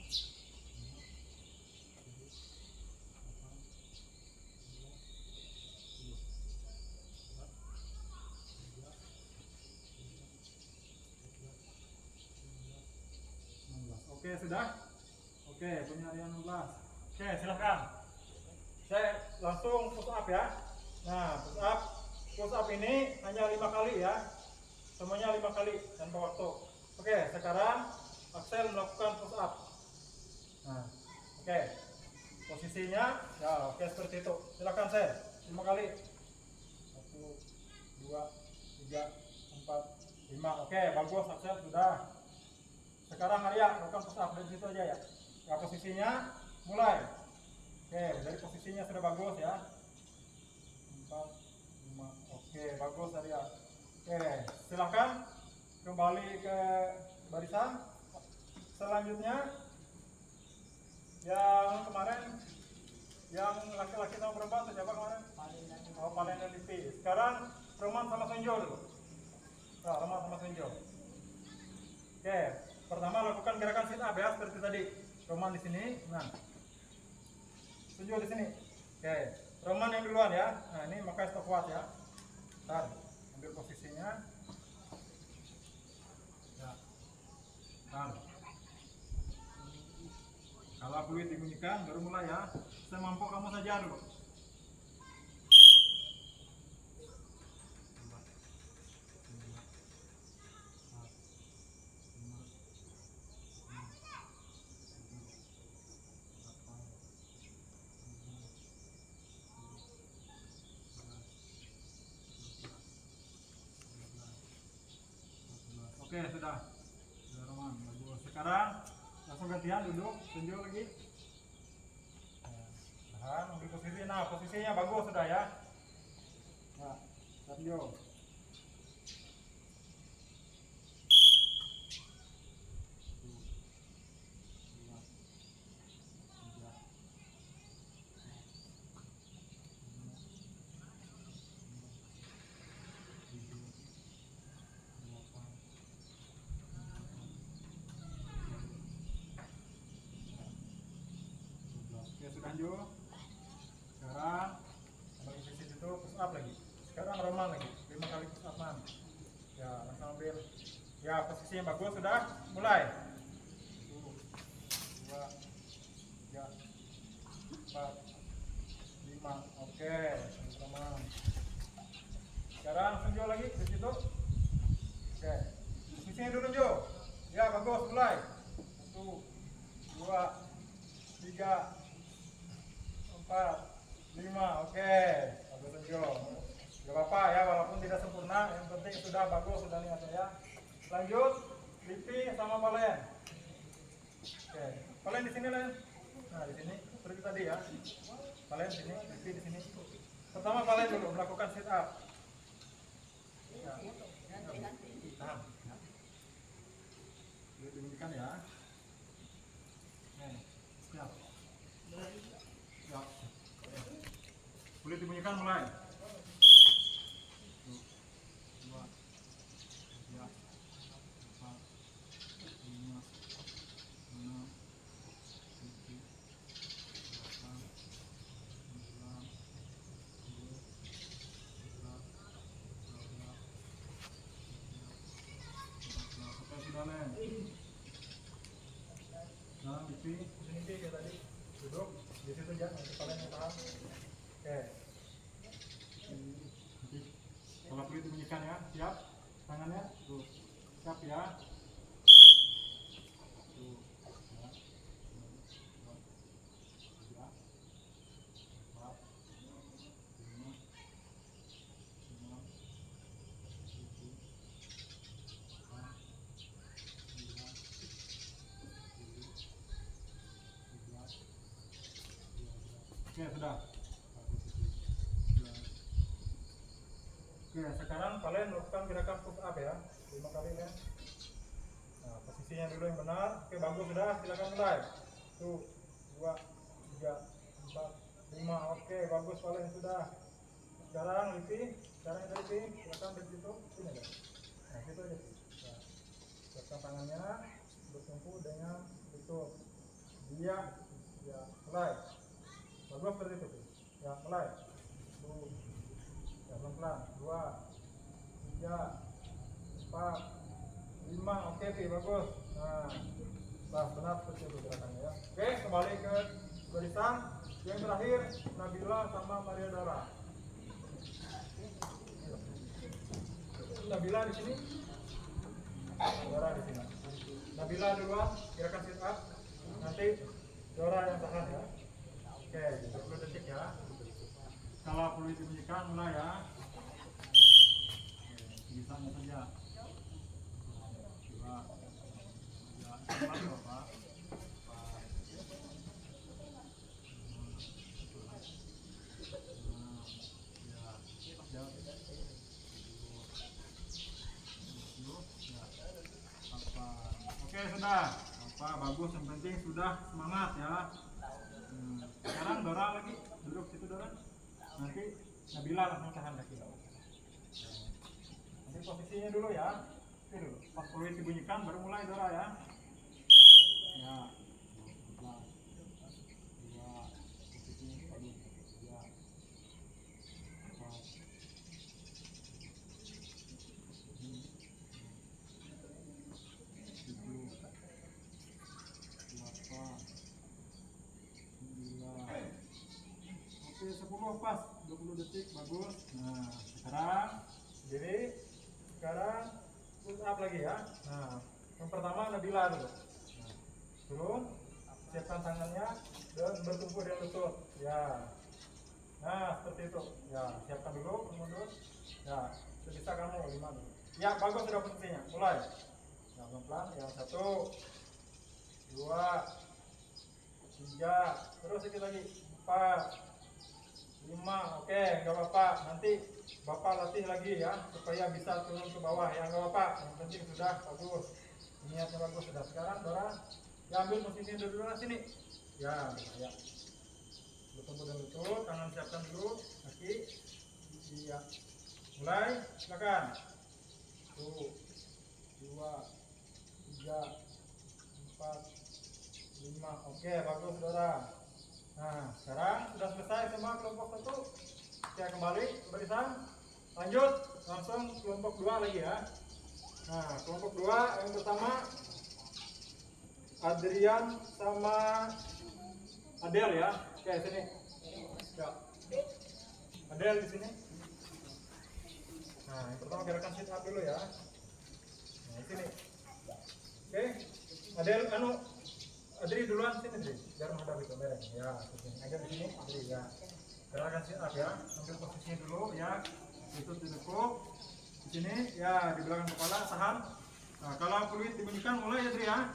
Oke, sudah? Oke, punya Arya 16. Oke, silahkan. Saya langsung push up ya. Nah, push up ini hanya 5 kali ya. Semuanya 5 kali tanpa waktu. Oke, sekarang Axel melakukan push up. Nah, oke. Posisinya ya, oke seperti itu. Silakan Sel, 5 kali. 1, 2, 3, 4, 5. Oke, bagus Axel sudah. Sekarang Arya lakukan push up dari situ aja ya. Ya, posisinya mulai. Oke, dari posisinya sudah bagus ya. 4, 5, oke. Oke, bagus tadi ya. Oke, silakan kembali ke barisan. Selanjutnya yang kemarin yang laki-laki sama perempuan itu siapa kemarin? Oh, Palen dan Lipi. Sekarang Roman sama Sonjo dulu. Nah, Roman sama Sonjo. Oke, pertama lakukan gerakan sit up ya seperti tadi. Roman di sini, nah. Sonjo di sini. Oke, Roman yang duluan ya. Nah, ini maka stop kuat ya. Ntar, ambil posisinya. Ya. Ntar. Kalau fluid dibunyikan baru mulai ya. Semampu kamu saja dulu. Oke, sudah. Sudah Roman, bagus. Sekarang langsung gantian duduk, tunjuk lagi. Tahan, ambil posisi. Nah, posisinya bagus sudah ya. Nah, tunjuk. Oke, sudah lanjut. Sekarang ambil sisi itu push up lagi. Sekarang Roman lagi 5 kali push up man. Ya, langsung ambil. Ya, posisi yang bagus sudah. Mulai. 1, 2, 3, 4, 5. Oke, Roman. Sekarang Sonjo lagi di situ. Oke. Posisinya dulu Jo. Ya, bagus, mulai. 1, 2, 3, 4, 5. Oke, bagus Sonjo. Gak apa-apa ya, walaupun tidak sempurna, yang penting sudah bagus, sudah niatnya ya. Lanjut, Lipi sama Palen. Oke, Palen di sini Len. Nah, di sini seperti tadi ya. Palen di sini, Lipi di sini. Pertama Palen dulu melakukan sit up. Ya. Tahan. Ya. Lihat dibunyikan ya. Siap. Siap. Boleh dibunyikan mulai. 1, 2, 3, 4, 5, 6, 7, 8, 9, 10, 11, 12, 13, 14. Oke, sudah Len. Nah, Lipi, sini kayak tadi. Duduk di situ aja, nanti kalian yang paham. Oke. Nanti kalau fluid dibunyikan ya, siap. Tangannya, tuh, siap ya. Tuh, ya. 2, 3, 4, 5, 6, 7, 8, 9, 10, 11, 12. Oke, sudah. Oke, sekarang kalian melakukan gerakan push up ya. 5 kali ya. Nah, posisinya dulu yang benar. Oke, bagus sudah. Silakan mulai. 1, 2, 3, 4, 5. Oke, bagus kalian sudah. Sekarang Lipi, sekarang itu Lipi, silakan dari situ. Sini deh. Nah, situ aja. Nah, siapkan tangannya, bertumpu dengan itu. Dia, ya, mulai. Bagus seperti itu. Ya, mulai. 1, ya, pelan-pelan. 2, 3, 4, 5. Oke, Pi, bagus. Nah, benar seperti itu gerakannya ya. Oke, kembali ke barisan. Yang terakhir Nabila sama Maria Dara. Nabila di sini. Dora di sini. Nabila duluan, gerakan sit up. Nanti Dora yang tahan ya. Oke, 20 detik ya. Kalau perlu dibunyikan mulai ya. Bisanya saja. 2, 3, 4, Bapak. 4, 5, 6, ya. sudah. Apa bagus, yang penting sudah semangat ya. Sekarang Dora lagi duduk situ Dora. Nanti Nabila langsung tahan kaki lo. Nanti posisinya dulu ya. Oke dulu. Pas peluit dibunyikan baru mulai Dora ya. Ya. Nah. Dua. Posisi bagus. Ya. Empat. Tujuh. 8. 9. Oke, 10 pas, 20 detik bagus. Nah, sekarang jadi sekarang push up lagi ya. Nah, yang pertama Nabila dulu. Nah, turun, siapkan tangannya dan bertumpu di lutut. Ya. Nah, seperti itu. Ya, siapkan dulu, mundur. Ya, sebisa kamu 5 dulu. Ya, bagus sudah posisinya. Mulai. Nah, pelan-pelan. Yang 1, 2, 3, terus sedikit lagi 4, 5, oke, nggak apa-apa. Nanti bapak latih lagi ya supaya bisa turun ke bawah ya, nggak apa-apa. Yang penting sudah bagus, niatnya bagus sudah. Sekarang Dora, ya ambil posisi dulu sini. Ya, ya. Bertemu dan lutut, tangan siapkan dulu, kaki. Iya. Mulai, silakan. 1, 2, 3, 4, 5. Oke, bagus Dora. Nah, sekarang sudah selesai semua kelompok 1. Oke, kembali ke barisan. Lanjut, langsung kelompok 2 lagi ya. Nah, kelompok 2 yang pertama Adrian sama Adel ya. Oke, sini. Ya. Adel di sini. Nah, yang pertama gerakan sit up dulu ya. Nah, di sini. Oke. Adel Adri duluan sini Adri, biar menghadap itu mereng. Ya, sini. Agak di sini Adri ya. Gerakan sit up ya. Ambil posisinya dulu ya. Lutut didekuk. Di sini ya di belakang kepala tahan. Nah, kalau peluit dibunyikan mulai Adri ya.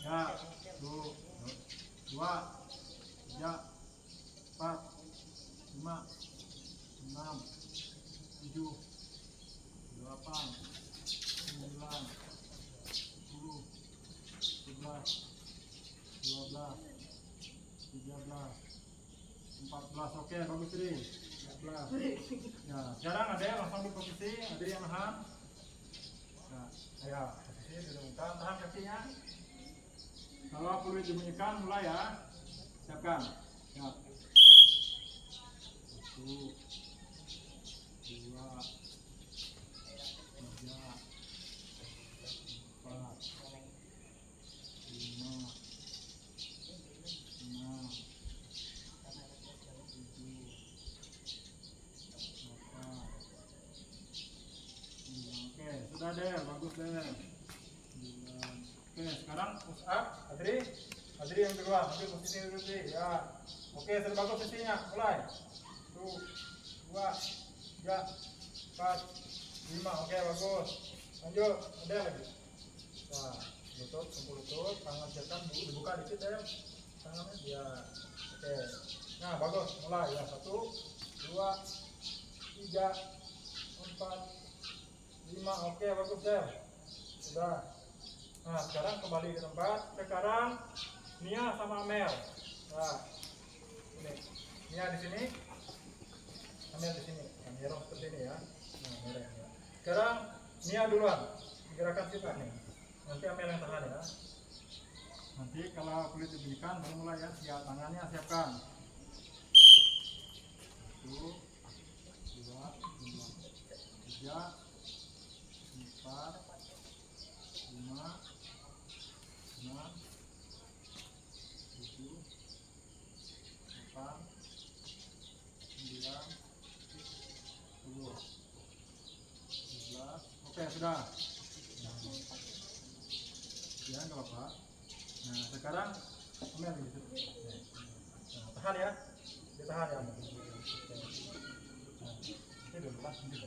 Ya, 1, 2, 3, 4, 5, 6, 7, 8, 9, 10, 11, 12, 13, 14. Oke, bagus Dri. 14. Ya, sekarang ada yang langsung di posisi, ada yang nahan. Nah, ya, posisi didengungkan, tahan kakinya. Kalau peluit dibunyikan mulai ya. Siapkan. Ya. 1, 2, 3, 4, 5, 6, 7, 8, 9. Oke, sudah deh, bagus deh. 9. Oke, sekarang push up. Adri yang kedua, ambil posisi dulu Adri. Ya. Oke, sudah bagus posisinya. Mulai. 1, 2, 3, 4, 5. Oke, bagus. Lanjut, ada lagi. Nah, lutut, kumpul lutut, tangan siapkan, dibuka dikit ya. Tangannya ya. Oke. Nah, bagus. Mulai ya. 1, 2, 3, 4, 5. Oke, bagus deh. Sudah. Nah, sekarang kembali ke tempat. Sekarang Nia sama Amel. Nah, ini. Nia di sini. Amel di sini. Nah, merong seperti ini ya. Nah, mereng ya. Sekarang Nia duluan. Gerakan sit up nih. Nanti Amel yang tahan ya. Nanti kalau kulit dibunyikan baru mulai ya. Siap, tangannya siapkan. 1, 2, 3, 4, 5, 6, 7, 8, 9, 10, 11. Oke, sudah. Ya, nggak apa-apa. Nah, sekarang Amel di situ. Nah, tahan ya. Ditahan ya. Nah, ini dulu lah, ini dulu.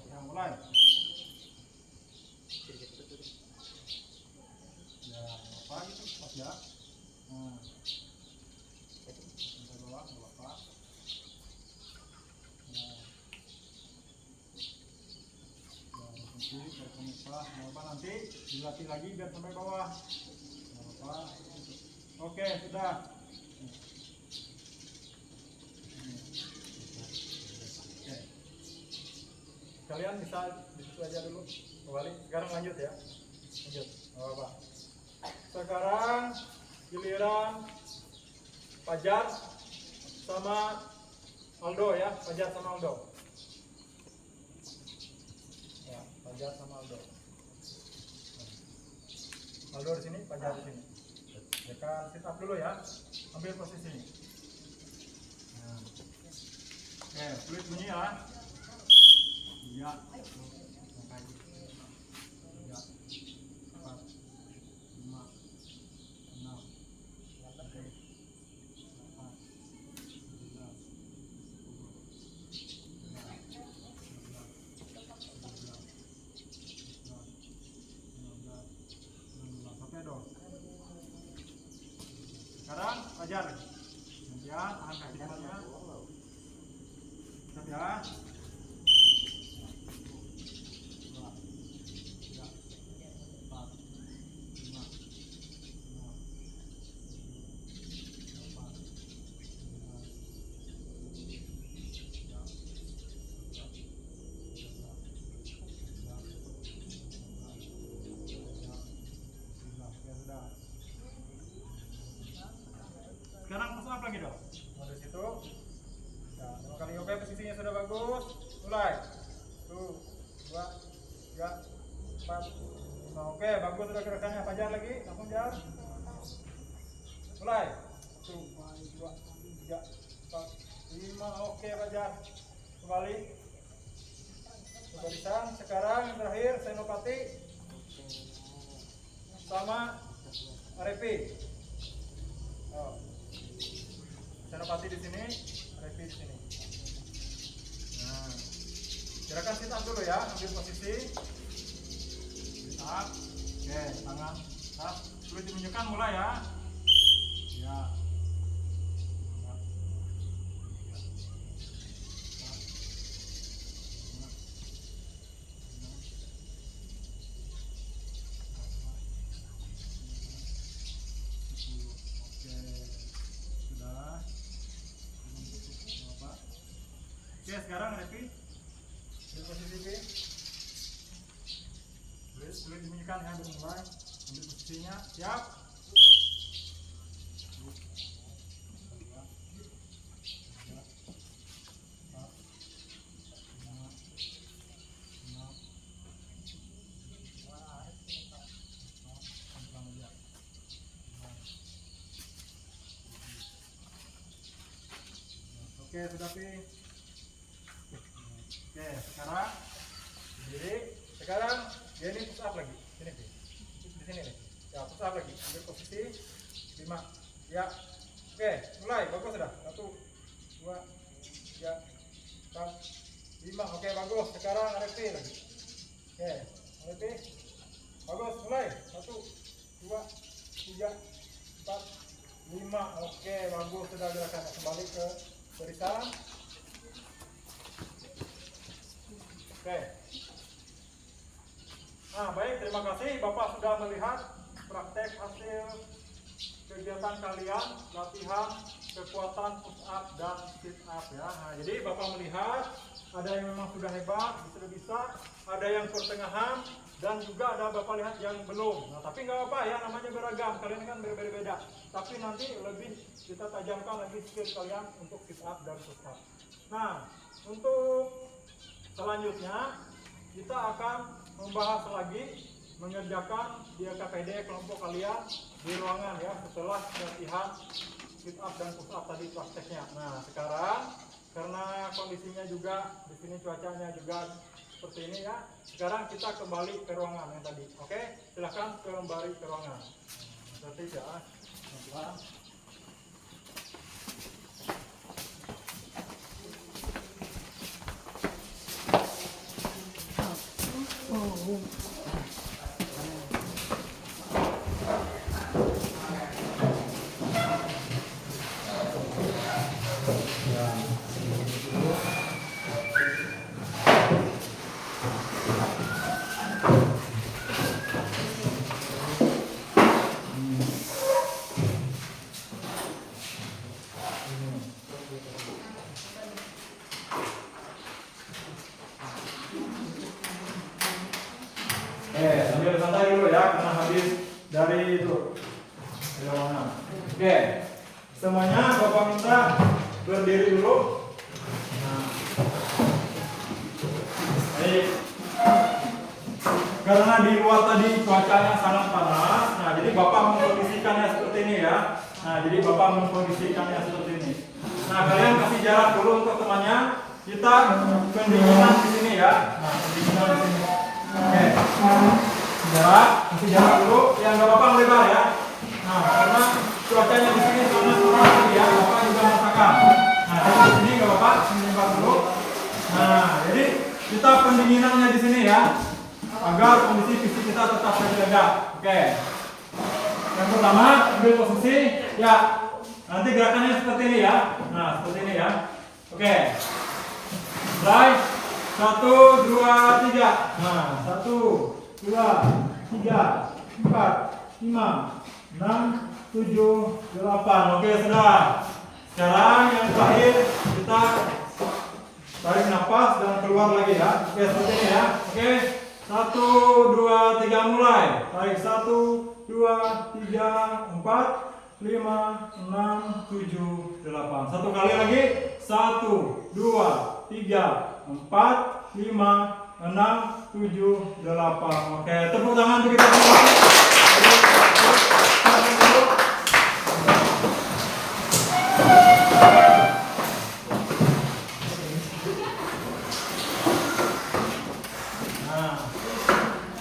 Nah, mulai. Ya, apa gitu, pas ya. Nah, sampai bawah, nggak apa-apa. Nah, Dilatih lagi biar sampai bawah. Nggak apa-apa. Oke, sudah. Oke. Kalian bisa di situ aja dulu. Kembali. Sekarang lanjut ya. Lanjut. Nggak apa-apa. Sekarang giliran Fajar sama Aldo ya. Fajar sama Aldo. Ya, Fajar sama Aldo. Aldo di sini, Fajar di sini. Tekan sit up dulu ya. Ambil posisi ini. Nah. Oke, fluid bunyi ya. Iya. Ya. 4, 5, 6, 7, 8, 9, 10, 11, 12, 13, 14, 15, 16, 17, 18, 19, 20. Oke dong. Sekarang ajar. Ya, tahan kaki depannya. Siap ya. 2, 3, 4, 5, 6, 7, 8, 9, 10, 11, 12, 13, 14, 15, 16, 17, 18, 19, 20. Sekarang push up lagi dong. Dari situ. Nah, 5 kali. Oke, posisinya sudah bagus. Mulai. 1, 2, 3, 4, 5. Oke, bagus sudah gerakannya. Fajar lagi. Langsung jar. Mulai. 1, 2, 3, 4, 5. Oke, Fajar. Kembali. Barisan. Sekarang yang terakhir Senopati sama Arepi. Oh. Senopati di sini, Revi di sini. Nah, gerakan sit up dulu ya, ambil posisi. Sit up. Oke, tangan. Nah, dulu ditunjukkan mulai ya. Ya. Oke, sekarang Revi di posisi B. Boleh dibunyikan ya, mulai. Ambil posisinya, siap. 1, 2, 3, 4, 5, 6, 7, 8, oke, sudah Pi. Oke, sekarang berdiri. Sekarang dia ini push up lagi. Sini Pi. Di sini nih. Ya, push up lagi. Ambil posisi 5. Ya. Oke, mulai. Bagus sudah. 1, 2, 3, 4, 5. Oke, bagus. Sekarang RP lagi. Oke, RP. Bagus, mulai. 1, 2, 3, 4, 5. Oke, bagus sudah gerakannya. Kembali ke barisan. Oke. Nah, baik, terima kasih Bapak sudah melihat praktek hasil kegiatan kalian, latihan kekuatan push up dan sit up ya. Nah, jadi Bapak melihat ada yang memang sudah hebat, sudah bisa, ada yang pertengahan, dan juga ada Bapak lihat yang belum. Nah, tapi nggak apa ya, namanya beragam, kalian kan berbeda-beda. Tapi nanti lebih kita tajamkan lagi skill kalian untuk sit up dan push up. Nah, untuk selanjutnya kita akan membahas lagi mengerjakan di KPD kelompok kalian di ruangan ya setelah latihan sit up dan push up tadi prakteknya. Nah, sekarang karena kondisinya juga di sini cuacanya juga seperti ini ya. Sekarang kita kembali ke ruangan yang tadi. Oke, silahkan kembali ke ruangan. Seperti ya. Nah, dari itu dari ruangan. Oke, semuanya Bapak minta berdiri dulu. Nah, baik. Karena di luar tadi cuacanya sangat panas, nah jadi Bapak mengkondisikannya seperti ini ya. Nah jadi Bapak mengkondisikannya seperti ini. Nah kalian kasih jarak dulu untuk temannya. Kita pendinginan di sini ya. Nah pendinginan di sini. Oke. Jarak, kasih jarak dulu. Yang nggak apa-apa melebar ya. Nah karena cuacanya di sini sangat panas ya. Bapak juga merasakan. Nah jadi di sini nggak apa-apa, melebar dulu. Nah jadi kita pendinginannya di sini ya, agar kondisi fisik kita tetap terjaga. Oke. Yang pertama ambil posisi ya. Nanti gerakannya seperti ini ya. Nah seperti ini ya. Oke. Mulai 1, 2, 3. Nah 1, 2, 3, 4, 5, 6, 7, 8. Oke sudah. Sekarang yang terakhir kita tarik nafas dan keluar lagi ya. Oke seperti ini ya. Oke. 1, 2, 3 mulai. Tarik 1, 2, 3, 4, 5, 6, 7, 8. Satu kali lagi. 1, 2, 3, 4, 5, 6, 7, 8. Oke, tepuk tangan untuk kita semua.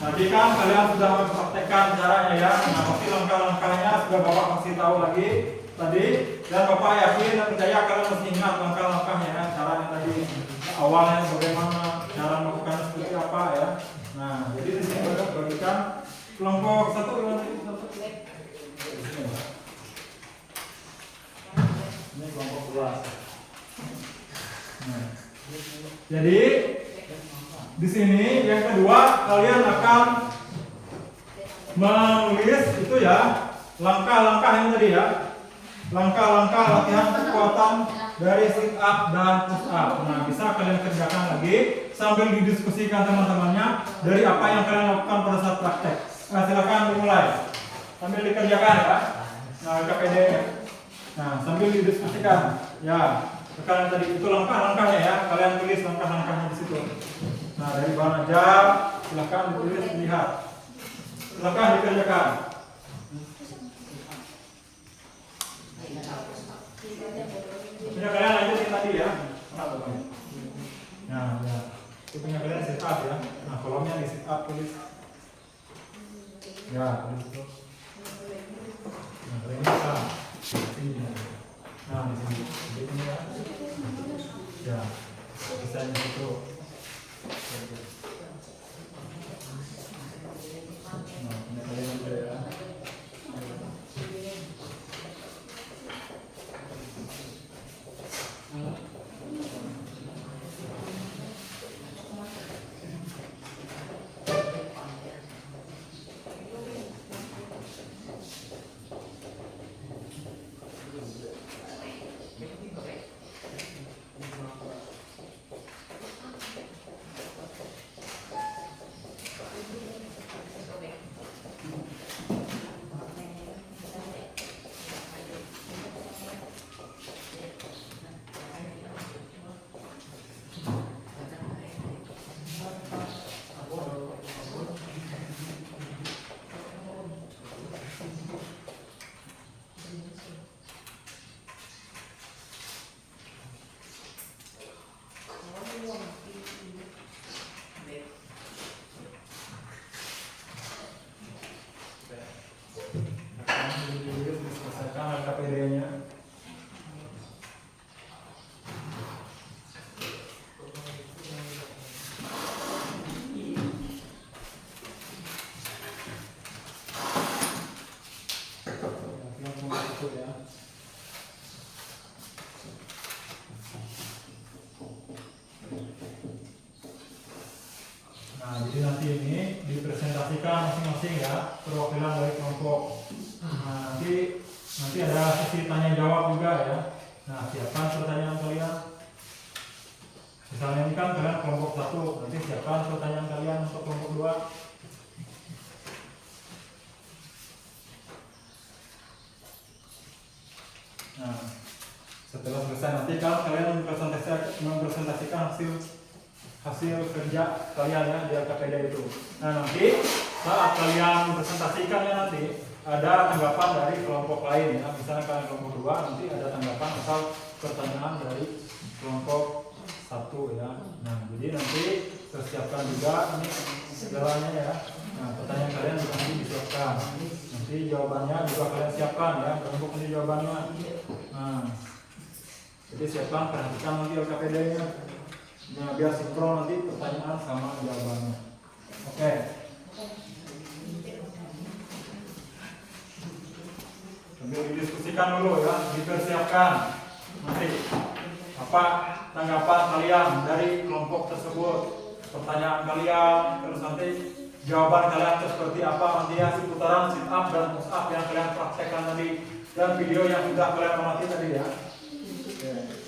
Tadi kan kalian sudah mempraktekkan caranya ya. Nah, pasti langkah-langkahnya sudah Bapak kasih tahu lagi tadi, dan Bapak yakin dan percaya kalian masih ingat langkah-langkahnya ya, caranya tadi awalnya bagaimana, cara melakukan seperti apa ya. Nah, jadi di sini Bapak bagikan kelompok 1 ini kelompok 12. Nah, jadi di sini yang kedua kalian akan menulis itu ya langkah-langkah yang tadi ya, langkah-langkah latihan kekuatan dari sit up dan push up. Nah bisa kalian kerjakan lagi sambil didiskusikan teman-temannya dari apa yang kalian lakukan pada saat praktek. Nah silakan dimulai sambil dikerjakan ya. Nah KPD. Nah sambil didiskusikan ya. Kalian tadi itu langkah-langkahnya ya, kalian tulis langkah-langkahnya di situ. Nah dari bahan ajar silahkan ditulis, lihat, silahkan dikerjakan. Sudah kalian lanjutin tadi ya. Nah ya, itu punya kalian sit up ya. Nah kolomnya di sit up tulis. Ya tulis itu. Nah kalian bisa sini. Nah di sini, di sini ya. Ya bisa di situ. Nah, ini kalian juga ya. Nah, jadi nanti ini dipresentasikan masing-masing ya, perwakilan dari kelompok. Nah, nanti ada sesi tanya jawab juga ya. Nah, siapkan pertanyaan kalian. Misalnya ini kan kalian kelompok 1, nanti siapkan pertanyaan kalian untuk kelompok 2. Setelah selesai nanti kan kalian mempresentasikan hasil kerja kalian ya di LKPD itu. Nah nanti saat kalian mempresentasikannya nanti ada tanggapan dari kelompok lain ya. Misalnya kalian kelompok 2 nanti ada tanggapan atau pertanyaan dari kelompok 1 ya. Nah jadi nanti persiapkan juga ini segalanya ya. Nah pertanyaan kalian juga nanti disiapkan. Nanti jawabannya juga kalian siapkan ya. Kelompok ini jawabannya. Nah jadi siapkan, perhatikan nanti LKPD-nya. Nah, biar sinkron nanti pertanyaan sama jawabannya. Oke. Sambil didiskusikan dulu ya, dipersiapkan nanti apa tanggapan kalian dari kelompok tersebut, pertanyaan kalian, terus nanti jawaban kalian seperti apa nanti ya, seputaran sit up dan push up yang kalian praktekkan tadi dan video yang sudah kalian amati tadi ya. Oke.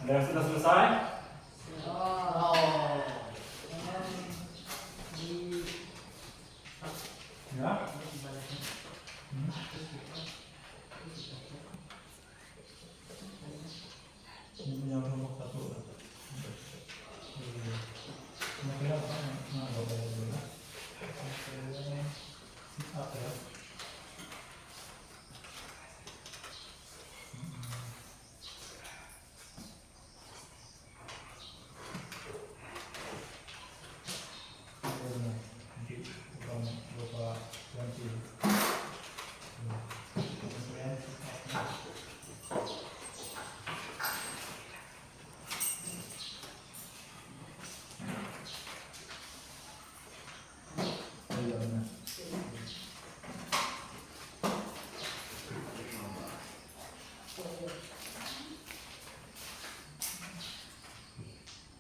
Ada yang sudah selesai? Ya. Ini punya kelompok 1. Kira-kira apa? Nah, apa ya?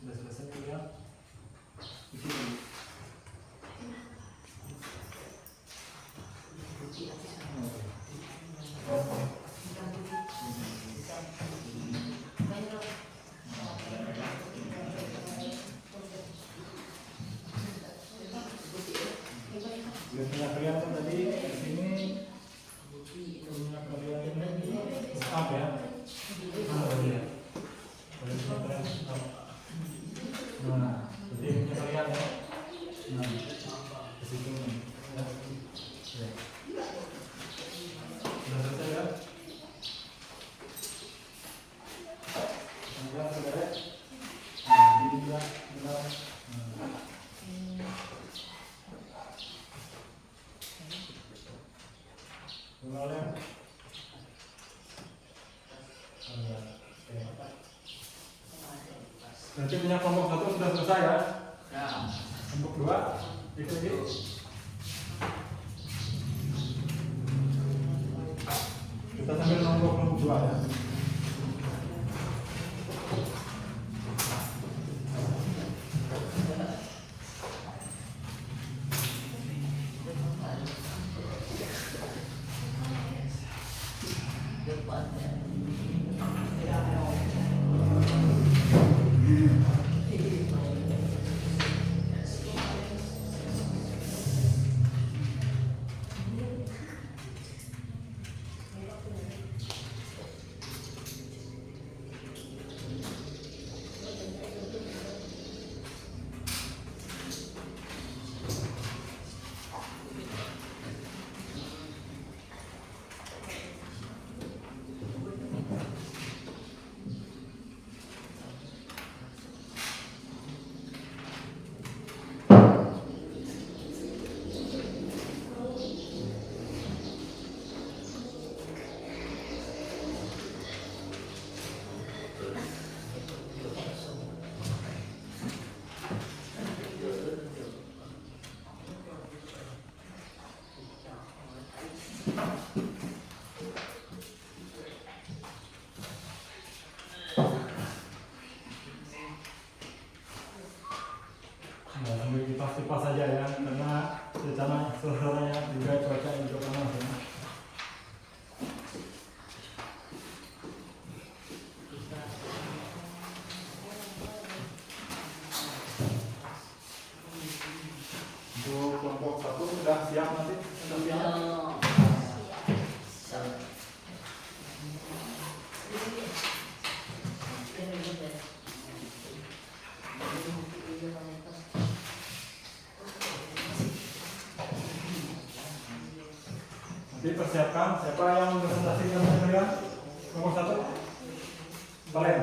Sudah selesai ya? Isi dulu. Biasanya kalian kan tadi di sini punya kalian ini up ya. Nah, jadi punya kalian ya. Nah, di situ nih. Ya. Sudah selesai ya? Sudah selesai. Nah, ini juga benar. Mulai. Berarti punya kelompok 1 sudah selesai ya? Ya. Kelompok 2 ikuti. Kita sambil nunggu kelompok 2 ya. Jadi persiapkan siapa yang presentasikan kalian? Nomor 1. Valen.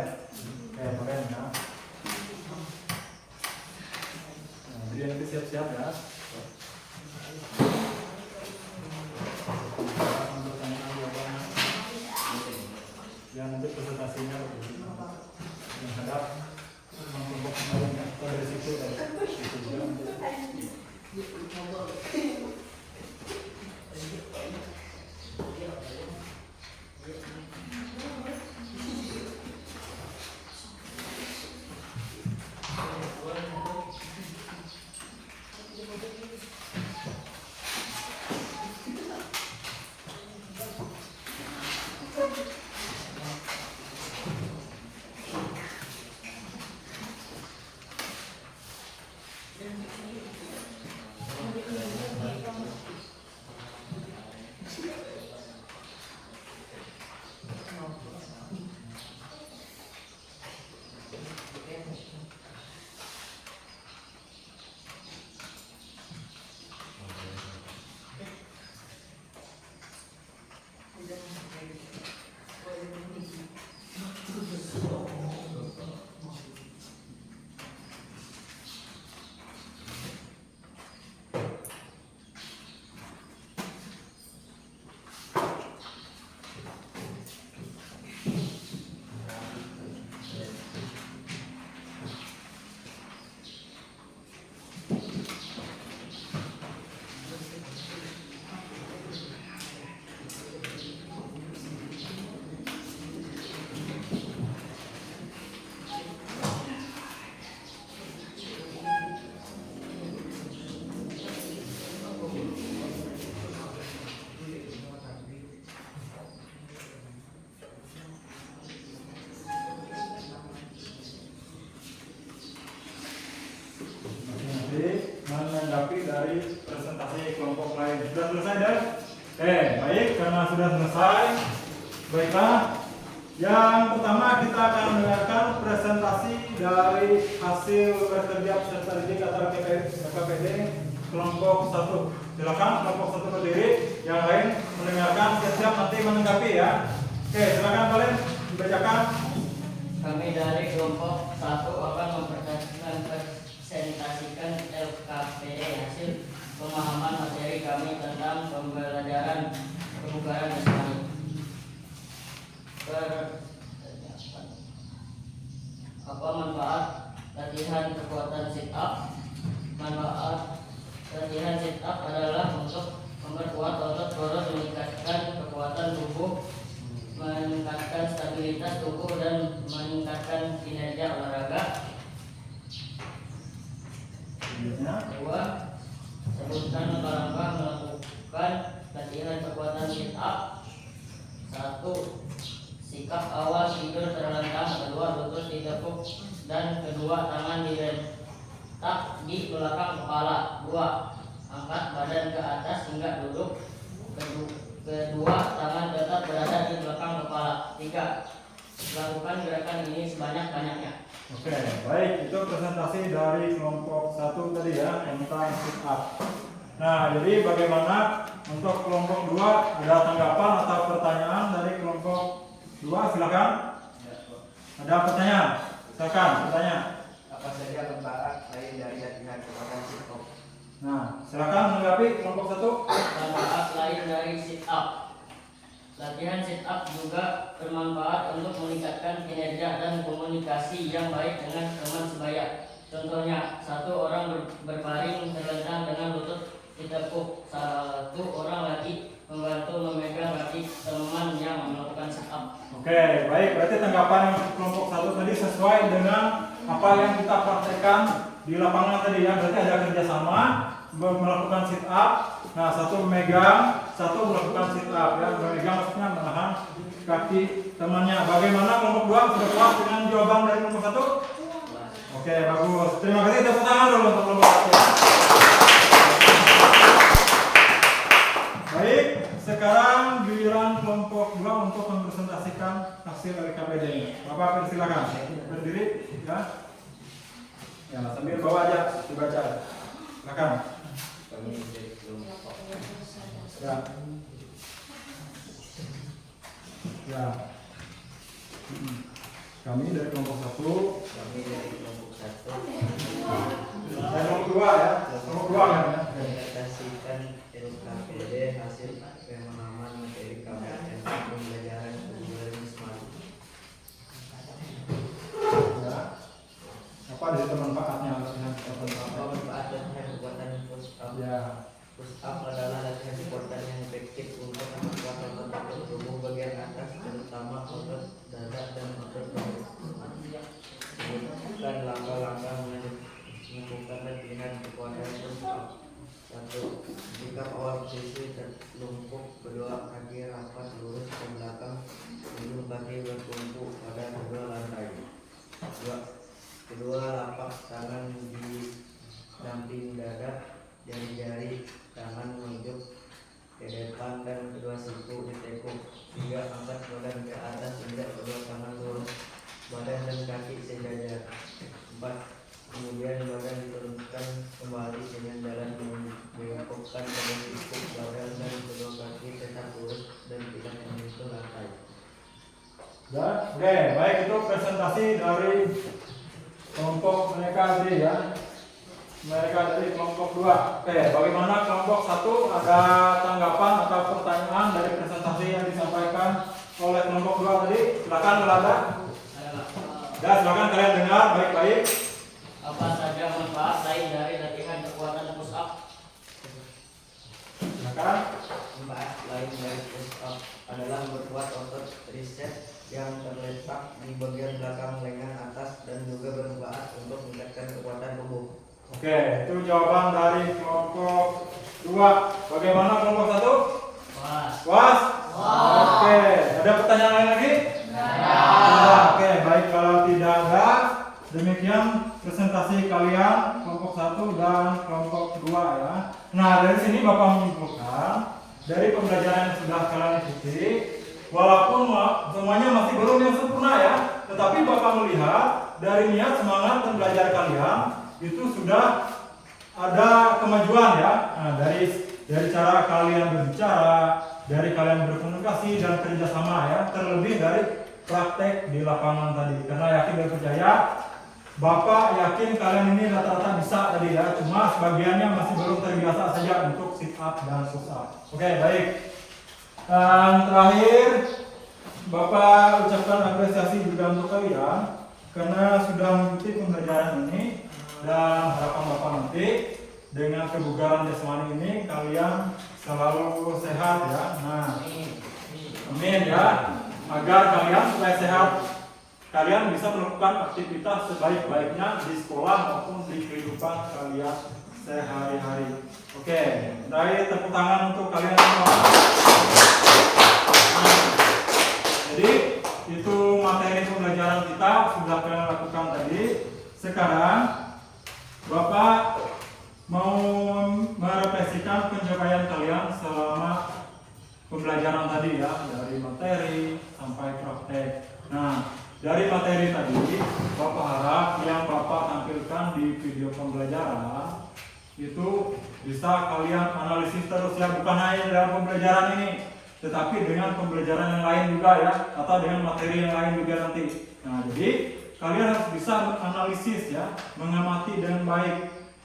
Oke, Valen ya. Nah, jadi nanti siap-siap ya. Ya nanti presentasinya yang hadap mengumpulkan kembali dari situ dari situ juga nanti. Menanggapi dari presentasi kelompok lain. Sudah selesai dan? Baik, karena sudah selesai, baiklah. Yang pertama kita akan mendengarkan presentasi dari hasil kerja peserta didik atau KKPD kelompok 1. Silakan kelompok 1 berdiri, yang lain mendengarkan, siap-siap nanti menanggapi ya. Silakan kalian dibacakan. Kami dari kelompok 1 akan mempresentasikan LKPD hasil pemahaman materi kami tentang pembelajaran kebugaran jasmani. Apa manfaat latihan kekuatan sit up? Manfaat latihan sit up adalah untuk memperkuat otot perut, meningkatkan kekuatan tubuh, meningkatkan stabilitas tubuh dan meningkatkan kinerja olahraga. Kedua, sebutkan langkah melakukan latihan kekuatan sit up. 1. Sikap awal tidur terlentang, kedua lutut ditekuk, dan kedua tangan diletak di belakang kepala. 2. Angkat badan ke atas hingga duduk. Kedua tangan tetap berada di belakang kepala. 3. Lakukan gerakan ini sebanyak-banyaknya. Oke, baik, itu presentasi dari kelompok 1 tadi ya, tentang sit up. Nah, jadi bagaimana untuk kelompok 2? Ada tanggapan atau pertanyaan dari kelompok 2? Silakan. Ada pertanyaan? Silakan, bertanya. Apa saja manfaat lain dari latihan kekuatan sit up? Nah, silakan menanggapi kelompok 1. Manfaat lain dari sit up. Latihan sit up juga bermanfaat untuk meningkatkan kinerja dan komunikasi yang baik dengan teman sebaya. Contohnya, 1 orang berbaring terlentang dengan lutut ditekuk, 1 orang lagi membantu memegang kaki teman yang melakukan sit up. Oke, baik, berarti tanggapan kelompok 1 tadi sesuai dengan apa yang kita praktekkan di lapangan tadi ya. Berarti ada kerjasama melakukan sit up. Nah, 1 memegang, 1 melakukan sit up ya. Memegang maksudnya menahan kaki temannya. Bagaimana kelompok 2? Sudah puas dengan jawaban dari kelompok 1? Oke, bagus. Terima kasih. Tepuk tangan dulu untuk kelompok 1 ya. Baik, sekarang giliran kelompok 2 untuk mempresentasikan hasil LKPD. Bapak persilakan berdiri ya. Ya, sambil bawa aja dibaca. Silakan. Kami dari kelompok Ya. Ya. Kami dari kelompok 1. Kami dari kelompok 1 Saya kelompok 2 ya. Kelompok 2 kan ya. mengadaptasikan LKPD hasil pemahaman materi KPM pembelajaran kebugaran jasmani. Ya. Apa dari manfaatnya latihan Manfaat latihan kekuatan push up. Ya. Push up adalah latihan kekuatan yang efektif untuk memperkuat otot tubuh bagian atas, terutama otot dada dan otot perut. Sebutkan langkah-langkah melakukan latihan kekuatan push up. 1. Jika awal posisi terlungkup, kedua kaki rapat lurus ke belakang, ujung kaki bertumpu pada kedua lantai. 2. Kedua lapak tangan di samping dada, jari-jari tangan menunjuk ke depan dan kedua siku ditekuk. 3. Angkat badan ke atas hingga kedua tangan lurus, badan dan kaki sejajar. 4. Kemudian badan diturunkan kembali dengan jalan membengkokkan pada siku, badan dan kedua kaki tetap lurus dan tidak menyentuh lantai. Ya. Oke, baik, itu presentasi dari kelompok mereka tadi ya. Mereka dari kelompok 2. Oke, bagaimana kelompok 1? Ada tanggapan atau pertanyaan dari presentasi yang disampaikan oleh kelompok 2 tadi? Silakan kalau ada. Ya, silakan kalian dengar baik-baik. Apa saja manfaat lain dari latihan kekuatan push up? Silakan. Manfaat lain dari push up adalah memperkuat otot tricep yang terletak di bagian belakang lengan atas dan juga bermanfaat untuk meningkatkan kekuatan tubuh. Oke, itu jawaban dari kelompok 2. Bagaimana kelompok 1? Was. Was? Oke, ada pertanyaan lain lagi? Tidak. Oke, baik, kalau tidak ada, demikian presentasi kalian kelompok 1 dan kelompok 2 ya. Nah, dari sini Bapak menyimpulkan dari pembelajaran yang sudah kalian ikuti, walaupun semuanya masih belum yang sempurna ya, tetapi Bapak melihat dari niat, semangat dan belajar kalian itu sudah ada kemajuan ya. Nah, dari cara kalian berbicara, dari kalian berkomunikasi dan kerjasama ya, terlebih dari praktek di lapangan tadi. Karena yakin dan percaya, Bapak yakin kalian ini rata-rata bisa tadi ya, cuma sebagiannya masih belum terbiasa saja untuk sit up dan push up. Oke, baik. Dan terakhir, Bapak ucapkan apresiasi juga untuk kalian karena sudah mengikuti pembelajaran ini, dan harapan Bapak nanti dengan kebugaran jasmani ini kalian selalu sehat ya. Nah, amin ya. Agar kalian supaya sehat, kalian bisa melakukan aktivitas sebaik-baiknya di sekolah maupun di kehidupan kalian sehari-hari. Oke, dari tepuk tangan untuk kalian semua. Jadi itu materi pembelajaran kita sudah kalian lakukan tadi. Sekarang Bapak mau merefleksikan pencapaian kalian selama pembelajaran tadi ya, dari materi sampai praktek. Nah, dari materi tadi, Bapak harap yang Bapak tampilkan di video pembelajaran itu bisa kalian analisis terus ya, bukan hanya dalam pembelajaran ini, tetapi dengan pembelajaran yang lain juga ya, atau dengan materi yang lain juga nanti. Nah, jadi kalian harus bisa menganalisis ya, mengamati dengan baik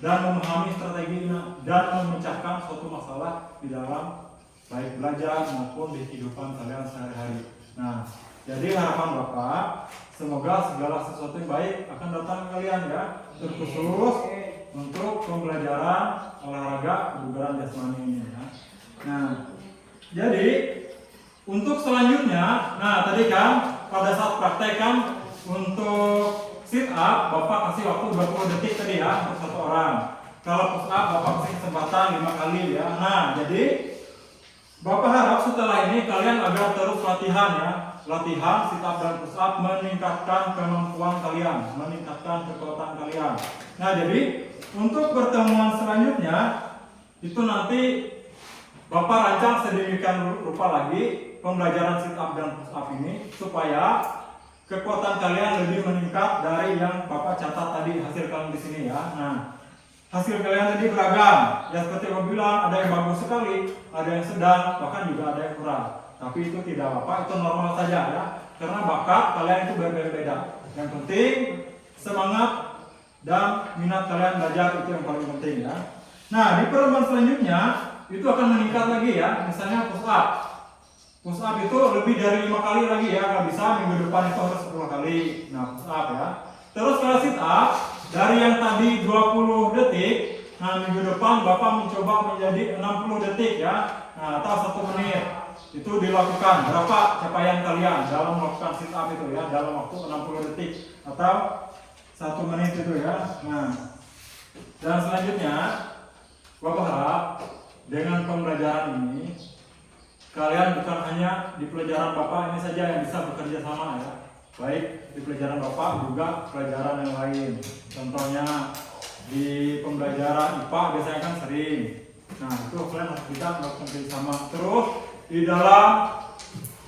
dan memahami strategi dan memecahkan suatu masalah di dalam baik belajar maupun di kehidupan kalian sehari-hari. Nah, jadi harapan Bapak semoga segala sesuatu yang baik akan datang ke kalian ya, terkhusus untuk pembelajaran olahraga kebugaran jasmani ini ya. Nah, jadi untuk selanjutnya, nah tadi kan pada saat praktek kan untuk sit up Bapak kasih waktu 20 detik tadi ya untuk satu orang. Kalau push up Bapak kasih kesempatan 5 kali ya. Nah, jadi Bapak harap setelah ini kalian agar terus latihan ya. Latihan sit up dan push up meningkatkan kemampuan kalian, meningkatkan kekuatan kalian. Nah, jadi untuk pertemuan selanjutnya itu nanti Bapak rancang sedemikian rupa lagi pembelajaran sit up dan push up ini supaya kekuatan kalian lebih meningkat dari yang Bapak catat tadi hasil kalian di sini ya. Nah, hasil kalian tadi beragam. Ya seperti Bapak bilang, ada yang bagus sekali, ada yang sedang, bahkan juga ada yang kurang. Tapi itu tidak apa-apa, itu normal saja ya. Karena bakat kalian itu berbeda-beda. Yang penting semangat dan minat kalian belajar itu yang paling penting ya. Nah, di pertemuan selanjutnya itu akan meningkat lagi ya. Misalnya push up. Push up itu lebih dari 5 kali lagi ya. Kalau bisa minggu depan itu harus 10 kali. Nah, push up ya. Terus kalau sit up dari yang tadi 20 detik, nah minggu depan Bapak mencoba menjadi 60 detik ya. Nah, atau 1 menit. Itu dilakukan. Berapa capaian kalian dalam melakukan sit up itu ya, dalam waktu 60 detik atau 1 menit itu ya. Nah, dan selanjutnya Bapak harap dengan pembelajaran ini kalian bukan hanya di pelajaran Bapak ini saja yang bisa bekerja sama ya. Baik di pelajaran Bapak juga pelajaran yang lain. Contohnya di pembelajaran IPA biasanya kan sering. Nah, itu kalian harus bisa melakukan kerjasama. Terus di dalam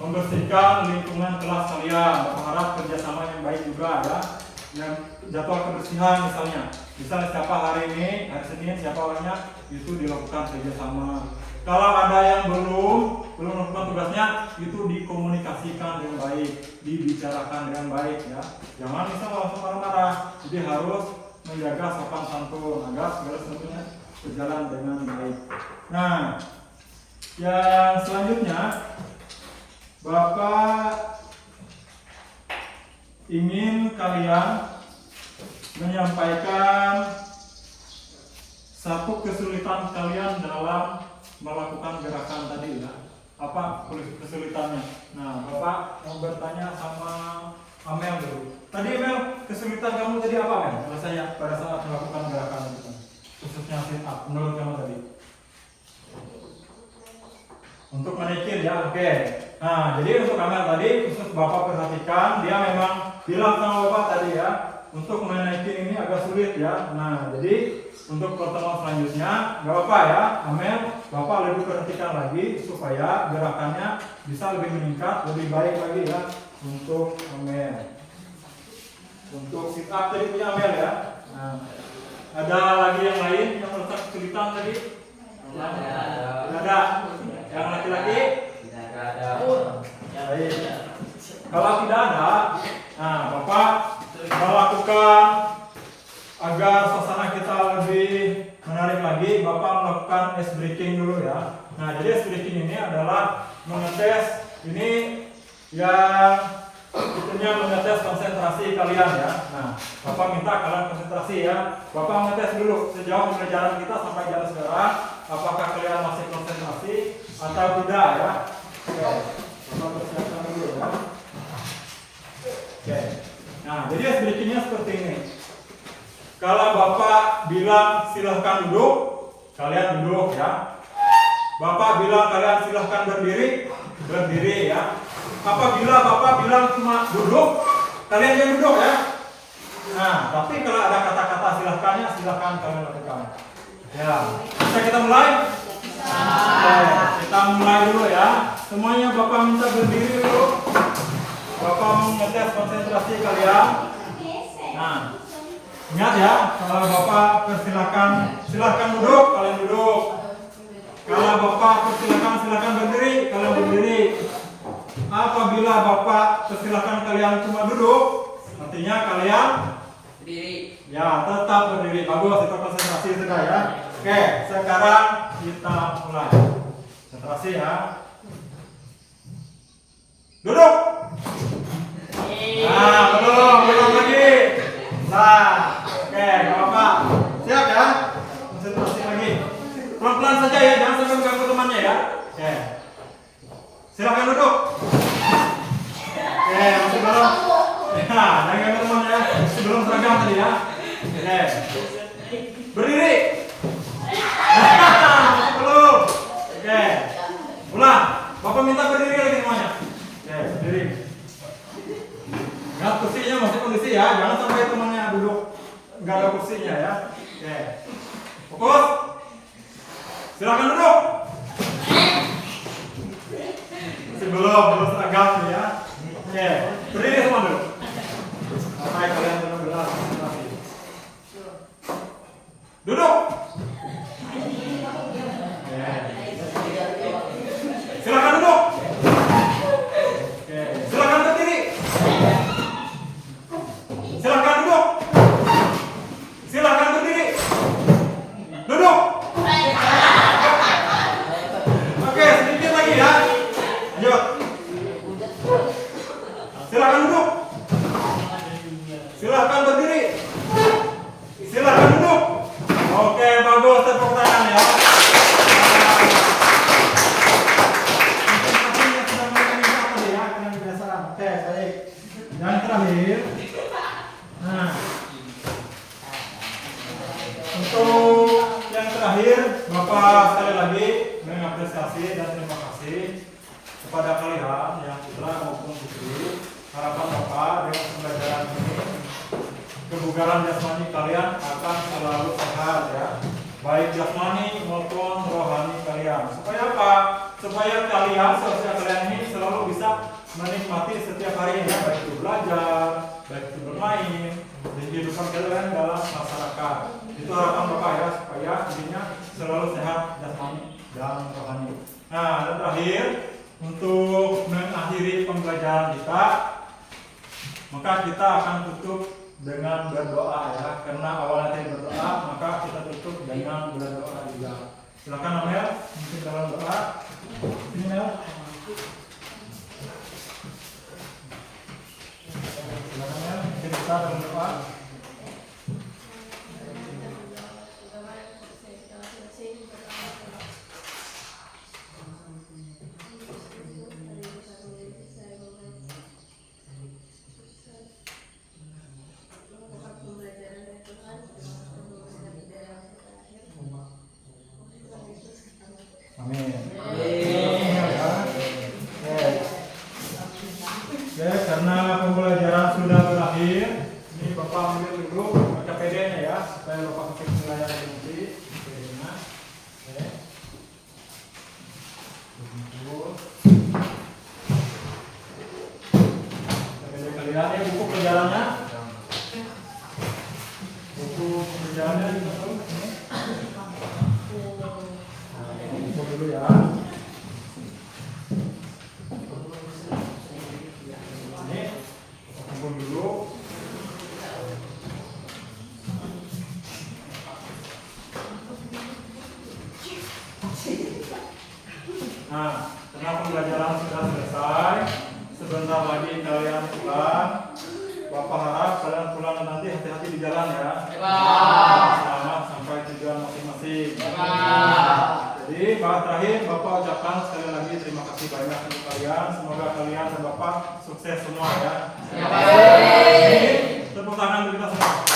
membersihkan lingkungan kelas kalian, Bapak harap kerjasama yang baik juga ya. Yang jadwal kebersihan misalnya siapa hari ini, hari Senin siapa orangnya, itu dilakukan kerjasama. Kalau ada yang belum melakukan tugasnya, itu dikomunikasikan dengan baik, dibicarakan dengan baik ya. Jangan misal langsung marah-marah. Jadi harus menjaga sopan santun agar segala sesuatunya berjalan dengan baik. Nah, yang selanjutnya Bapak ingin kalian menyampaikan satu kesulitan kalian dalam melakukan gerakan tadi ya. Apa kesulitannya? Nah, Bapak mau bertanya sama Amel dulu. Tadi Amel, kesulitan kamu tadi apa kan? Rasanya pada saat melakukan gerakan itu, khususnya sit up, menurut kamu tadi? Untuk menaikin ya, oke. Nah, jadi untuk Amel tadi, khusus Bapak perhatikan, dia memang bilang sama Bapak tadi ya, untuk menaikin ini agak sulit ya. Nah, jadi untuk pertemuan selanjutnya, gak apa-apa ya, Amel, Bapak lebih perhatikan lagi supaya gerakannya bisa lebih meningkat, lebih baik lagi ya untuk Amel. Untuk sit up tadi punya Amel ya. Nah, ada lagi yang lain yang merasa kesulitan tadi? Tidak ada. Yang laki-laki? Tidak ada. Baik. Kalau tidak ada, nah Bapak melakukan agar suasana kita lebih menarik lagi, Bapak melakukan ice breaking dulu ya. Nah, jadi ice breaking ini adalah mengetes ini yang itunya mengetes konsentrasi kalian ya. Nah, Bapak minta kalian konsentrasi ya. Bapak mengetes dulu sejauh pembelajaran kita sampai jam sekarang, apakah kalian masih konsentrasi atau tidak ya. Oke, Bapak persiapkan dulu ya. Oke. Nah, jadi ice breakingnya seperti ini. Kalau Bapak bilang silahkan duduk, kalian duduk ya. Bapak bilang kalian silahkan berdiri, berdiri ya. Apabila Bapak bilang cuma duduk, kalian jangan duduk ya. Nah, tapi kalau ada kata-kata silahkannya, silahkan kalian lakukan. Ya, bisa kita mulai? Oke, kita mulai dulu ya. Semuanya Bapak minta berdiri dulu. Bapak mengetes konsentrasi kalian. Nah, ingat ya, kalau Bapak persilakan, silahkan duduk, kalian duduk. Kalau Bapak persilakan, silahkan berdiri, kalian berdiri. Apabila Bapak persilakan kalian cuma duduk, artinya kalian Berdiri. ya tetap berdiri. Bagus, itu konsentrasi sudah ya. Oke, sekarang kita mulai. Konsentrasi ya. Duduk. Nah, belum lagi. Nah, oke, Bapak siap ya? Konsentrasi lagi. Pelan-pelan saja ya, jangan sampai mengganggu temannya ya. Oke. Silakan duduk. Oke, masih belum. Ya, jangan ganggu temannya. Masih belum seragam tadi ya. Oke. Berdiri. Masih belum. Oke. Ulang. Bapak minta berdiri lagi semuanya. Oke, berdiri. Ingat kursinya masih kondisi ya, jangan sampai temannya duduk nggak ada kursinya ya. Oke. Fokus. Silakan duduk. Masih belum seragam ya. Oke, berdiri semua dulu. Sampai kalian benar-benar konsentrasi. Duduk. Oke. Silakan duduk. kepada kalian yang putra maupun putri, harapan Bapak dengan pembelajaran ini kebugaran jasmani kalian akan selalu sehat ya, baik jasmani maupun rohani kalian. Supaya apa? Supaya kalian, seusia kalian ini selalu bisa menikmati setiap harinya, baik itu belajar, baik itu bermain, dan kehidupan kalian dalam masyarakat. Itu harapan Bapak ya, supaya intinya selalu sehat jasmani dan rohani. Nah, dan terakhir untuk mengakhiri pembelajaran kita, maka kita akan tutup dengan berdoa ya. Karena awalnya tadi berdoa, maka kita tutup dengan berdoa juga. Silakan Amel, mungkin dalam doa. Ini Mel. Silakan Mel, mungkin kita dalam doa. Amin. Oke, karena pembelajaran sudah berakhir, ini Bapak ambil dulu baca PD-nya ya, supaya Bapak ketik nilainya nanti. PD-nya. Oke. PD kalian ya, buku pelajarannya. Buku pelajarannya dimasuk ini. Buku dulu ya. Kumpul dulu. Nah, karena pembelajaran sudah selesai, sebentar lagi kalian pulang. Bapak harap kalian pulang nanti hati-hati di jalan ya. Selamat sampai tujuan masing-masing. Jadi, terakhir Bapak ucapkan sekali lagi terima kasih banyak untuk kalian. Semoga kalian dan Bapak sukses semua ya. Tepuk tangan untuk kita semua.